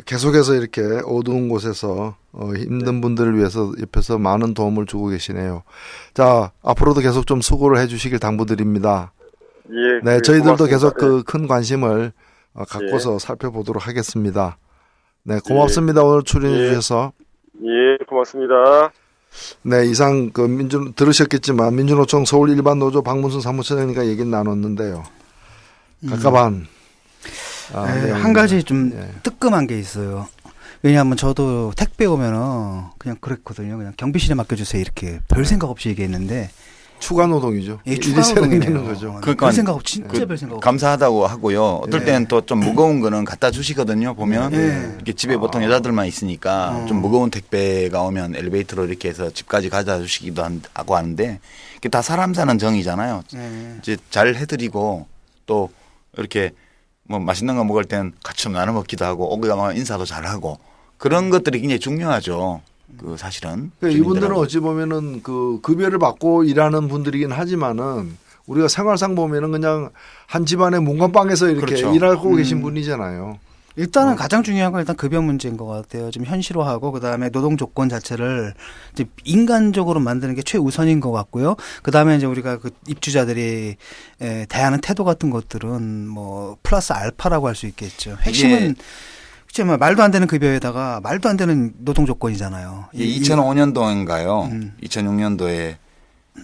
계속해서 이렇게 어두운 곳에서 힘든 분들을 위해서 옆에서 많은 도움을 주고 계시네요. 자, 앞으로도 계속 좀 수고를 해주시길 당부드립니다. 예, 네, 저희들도 고맙습니다. 계속 그 큰 관심을 갖고서 살펴보도록 하겠습니다. 네, 고맙습니다. 오늘 출연해 주셔서. 예, 고맙습니다. 네, 이상 들으셨겠지만 민주노총 서울일반노조 박문순 사무처장님과 얘기를 나눴는데요. 가깝한 한 가지 좀 뜨끔한 게 있어요. 왜냐하면 저도 택배 오면은 그냥 그랬거든요. 그냥 경비실에 맡겨주세요 이렇게 별 생각 없이 얘기했는데 추가 노동이죠. 예, 추가 노동이는 거죠. 그러니까 별 생각 없 진짜 별 생각 없. 감사하다고 하고요. 어떨 때는 또 좀 무거운 거는 갖다 주시거든요. 보면 이렇게 집에 보통 여자들만 있으니까 좀 무거운 택배가 오면 엘리베이터로 이렇게 해서 집까지 가져다 주시기도 하고 하는데 이게 다 사람 사는 정이잖아요. 이제 잘 해드리고 또 이렇게 뭐 맛있는 거 먹을 땐 같이 좀 나눠 먹기도 하고 오기가 막 인사도 잘하고 그런 것들이 굉장히 중요하죠. 그 사실은 그러니까 이분들은 주민들하고. 어찌 보면은 그 급여를 받고 일하는 분들이긴 하지만은 우리가 생활상 보면은 그냥 한 집안의 문간방에서 이렇게 그렇죠. 일하고 계신 분이잖아요. 일단은 가장 중요한 건 일단 급여 문제인 것 같아요. 좀 현실화하고 그다음에 노동 조건 자체를 이제 인간적으로 만드는 게 최우선인 것 같고요. 그다음에 이제 우리가 그 입주자들이 대하는 태도 같은 것들은 뭐 플러스 알파라고 할 수 있겠죠. 핵심은 그치, 뭐 말도 안 되는 급여에다가 말도 안 되는 노동 조건이잖아요. 2005년도인가요? 2006년도에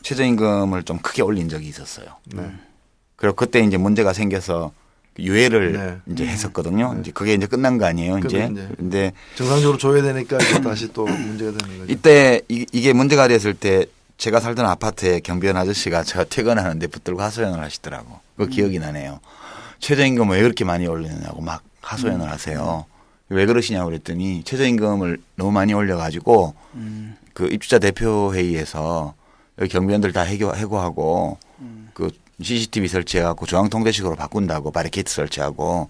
최저임금을 좀 크게 올린 적이 있었어요. 네. 그리고 그때 이제 문제가 생겨서 유예를 네. 이제 했었거든요. 이제 그게 이제 끝난 거 아니에요, 이제. 이제 근데 정상적으로 줘야 되니까 이제 다시 또 문제가 되는 거죠. 이때 이게 문제가 됐을 때 제가 살던 아파트에 경비원 아저씨가 제가 퇴근하는데 붙들고 하소연을 하시더라고. 그 기억이 나네요. 최저임금을 왜 그렇게 많이 올리느냐고 막 하소연을 하세요. 왜 그러시냐고 그랬더니 최저임금을 너무 많이 올려가지고 그 입주자 대표회의에서 여기 경비원들 다 해고하고 그 CCTV 설치해갖고 중앙통제식으로 바꾼다고 바리케이트 설치하고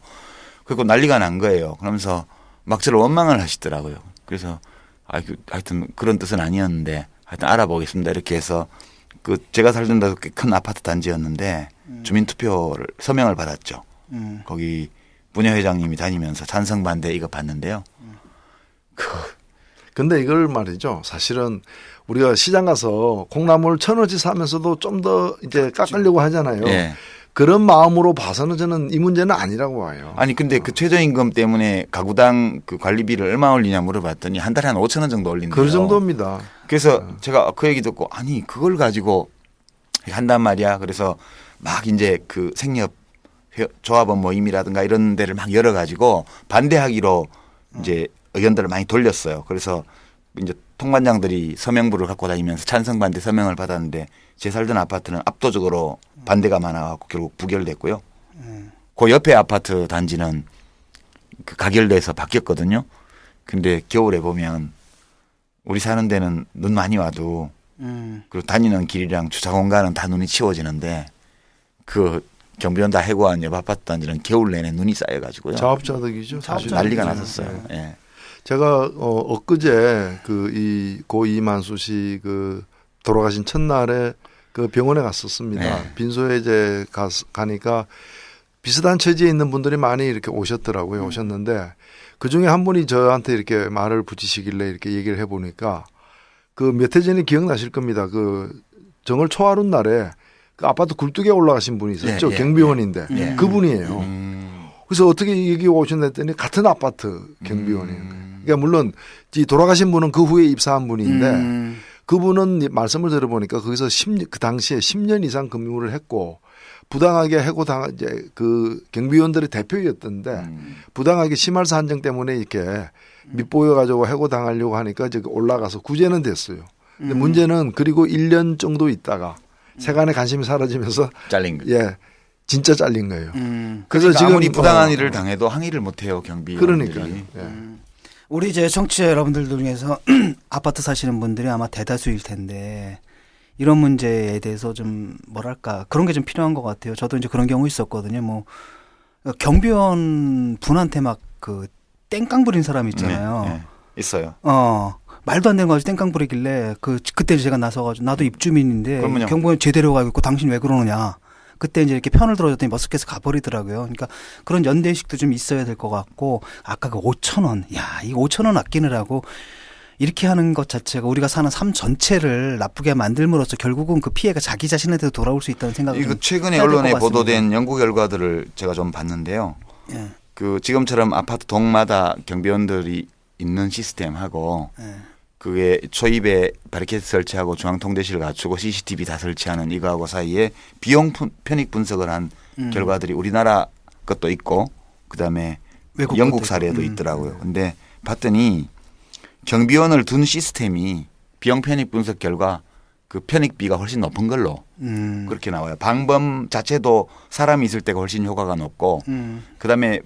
그리고 난리가 난 거예요. 그러면서 막 저를 원망을 하시더라고요. 그래서 하여튼 그런 뜻은 아니었는데 하여튼 알아보겠습니다. 이렇게 해서 그 제가 살던 데도 꽤 큰 아파트 단지였는데 주민투표를 서명을 받았죠. 거기 부녀회장님이 다니면서 찬성 반대 이거 봤는데요. 근데 이걸 말이죠. 사실은 우리가 시장 가서 콩나물 1,000원치 사면서도 좀 더 이제 깎으려고 하잖아요. 예. 그런 마음으로 봐서는 저는 이 문제는 아니라고 봐요. 아니 근데 그 최저임금 때문에 가구당 그 관리비를 얼마 올리냐 물어봤더니 한 달에 한 5천 원 정도 올린대요. 그 정도입니다. 그래서 제가 그 얘기 듣고 아니 그걸 가지고 한단 말이야. 그래서 막 이제 그 생협 조합원 모임이라든가 이런 데를 막 열어가지고 반대하기로 이제 의견들을 많이 돌렸어요. 그래서 이제 통반장들이 서명부를 갖고 다니면서 찬성 반대 서명을 받았는데 제 살던 아파트는 압도적으로 반대가 많아갖고 결국 부결됐고요. 그 옆에 아파트 단지는 그 가결돼서 바뀌었거든요. 근데 겨울에 보면 우리 사는 데는 눈 많이 와도 그리고 다니는 길이랑 주차 공간은 다 눈이 치워지는데 그 경비원 다 해고한 옆 아파트 단지는 겨울 내내 눈이 쌓여가지고요. 자업자득이죠. 사실. 난리가 났었어요. 예. 제가 엊그제 그 이 고 이만수 씨 그 돌아가신 첫날에 그 병원에 갔었습니다. 네. 빈소에 이제 가니까 비슷한 처지에 있는 분들이 많이 이렇게 오셨더라고요. 오셨는데 그 중에 한 분이 저한테 이렇게 말을 붙이시길래 이렇게 얘기를 해보니까 그 몇 해 전에 기억나실 겁니다. 그 정월 초하룻 날에 그 아파트 굴뚝에 올라가신 분이 있었죠. 경비원인데 그분이에요. 그래서 어떻게 여기 오셨나 했더니 같은 아파트 경비원이에요. 그러니까 물론 이 돌아가신 분은 그 후에 입사한 분인데 그분은 말씀을 들어보니까 거기서 그 당시에 10년 이상 근무를 했고 부당하게 해고당 이제 그 경비원들의 대표였던데 부당하게 심할서 한정 때문에 이렇게 밑보여 가지고 해고당하려고 하니까 이제 올라가서 구제는 됐어요. 근데 문제는 그리고 1년 정도 있다가 세간의 관심이 사라지면서 잘린 거죠. 예. 진짜 잘린 거예요. 그래서 그래서 지금 아무리 부당한 일을 당해도 항의를 못해요 경비원들이. 그러니까요. 예. 우리 이제 청취자 여러분들 중에서 아파트 사시는 분들이 아마 대다수일 텐데 이런 문제에 대해서 좀 뭐랄까 그런 게 좀 필요한 것 같아요. 저도 이제 그런 경우 있었거든요. 뭐 경비원 분한테 막 그 땡깡 부린 사람 있잖아요. 네, 네. 있어요. 말도 안 되는 거 가지고 땡깡 부리길래 그때 제가 나서가지고 나도 입주민인데 그러면요. 경비원 제대로 가고 있고 당신 왜 그러느냐. 그때 이제 이렇게 편을 들어줬더니 머쓱해서 가버리더라고요. 그러니까 그런 연대의식도 좀 있어야 될 것 같고 아까 그 5,000원. 야, 이 5,000원 아끼느라고 이렇게 하는 것 자체가 우리가 사는 삶 전체를 나쁘게 만들므로써 결국은 그 피해가 자기 자신한테도 돌아올 수 있다는 생각을 이거 좀 최근에 해야 될것 언론에 같습니다. 보도된 연구 결과들을 제가 좀 봤는데요. 예. 그 지금처럼 아파트 동마다 경비원들이 있는 시스템하고 예. 그게 초입에 바리케이트 설치하고 중앙통제실 갖추고 CCTV 다 설치하는 이거하고 사이에 비용 편익 분석을 한 결과들이 우리나라 것도 있고 그다음에 외국 영국 것도 사례도 있고. 있더라고요. 근데 봤더니 경비원을 둔 시스템이 비용 편익 분석 결과 그 편익비가 훨씬 높은 걸로 그렇게 나와요. 방범 자체도 사람이 있을 때가 훨씬 효과가 높고 그다음에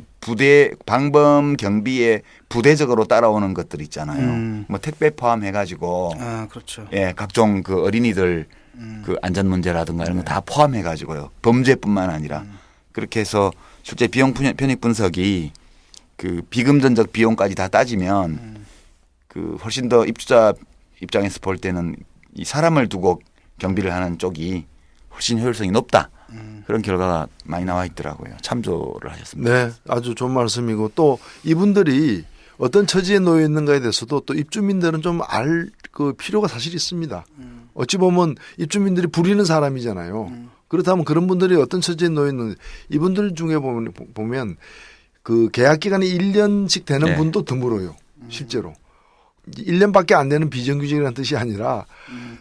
방범 경비에 부대적으로 따라오는 것들 있잖아요. 뭐 택배 포함해가지고 아, 그렇죠. 예, 각종 그 어린이들 그 안전 문제라든가 이런 거 다 포함해가지고요. 범죄뿐만 아니라 그렇게 해서 실제 비용 편익 분석이 그 비금전적 비용까지 다 따지면 그 훨씬 더 입주자 입장에서 볼 때는 이 사람을 두고 경비를 하는 쪽이 훨씬 효율성이 높다. 그런 결과가 많이 나와 있더라고요. 참조를 하셨습니다. 네, 아주 좋은 말씀이고 또 이분들이 어떤 처지에 놓여 있는가에 대해서도 또 입주민들은 좀 알 그 필요가 사실 있습니다. 어찌 보면 입주민들이 부리는 사람이잖아요. 그렇다면 그런 분들이 어떤 처지에 놓여 있는 이분들 중에 보면 그 계약 기간이 1년씩 되는 네. 분도 드물어요. 실제로. 1년밖에 안 되는 비정규직이라는 뜻이 아니라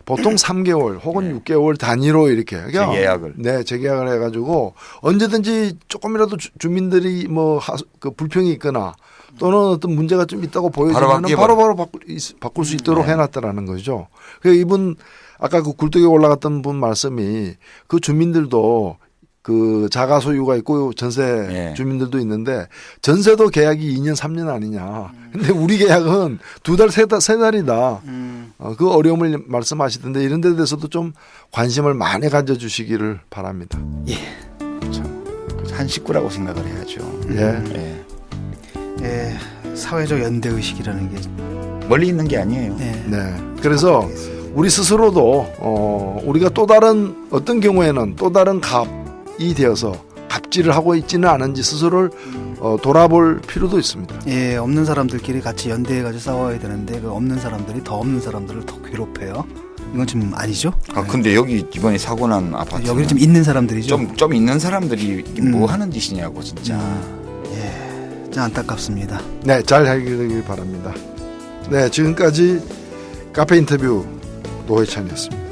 보통 3개월 혹은 네. 6개월 단위로 이렇게 재계약을. 네, 재계약을 해가지고 언제든지 조금이라도 주민들이 뭐 그 불평이 있거나 또는 어떤 문제가 좀 있다고 보여지면 바로 바꿀 수 있도록 네. 해놨다라는 거죠. 그 이분 아까 그 굴뚝에 올라갔던 분 말씀이 그 주민들도 그 자가 소유가 있고 전세 네. 주민들도 있는데 전세도 계약이 2년 3년 아니냐. 근데 우리 계약은 2달 3달이다. 그 어려움을 말씀하시던데 이런 데 대해서도 좀 관심을 많이 가져주시기를 바랍니다. 예. 한 식구라고 생각을 해야죠. 예. 예. 예, 사회적 연대 의식이라는 게 멀리 있는 게 아니에요. 네. 네. 그래서 우리 스스로도 우리가 또 다른 어떤 경우에는 또 다른 갑이 되어서 갑질을 하고 있지는 않은지 스스로를 돌아볼 필요도 있습니다. 예, 없는 사람들끼리 같이 연대해가지고 싸워야 되는데 그 없는 사람들이 더 없는 사람들을 더 괴롭혀요. 이건 좀 아니죠? 아 근데 여기 이번에 사고 난 아파트 여기는 좀 있는 사람들이죠. 좀 있는 사람들이 이게 뭐 하는 짓이냐고 진짜. 예, 좀 안타깝습니다. 네, 잘 해결되길 바랍니다. 네, 지금까지 카페 인터뷰 노회찬이었습니다.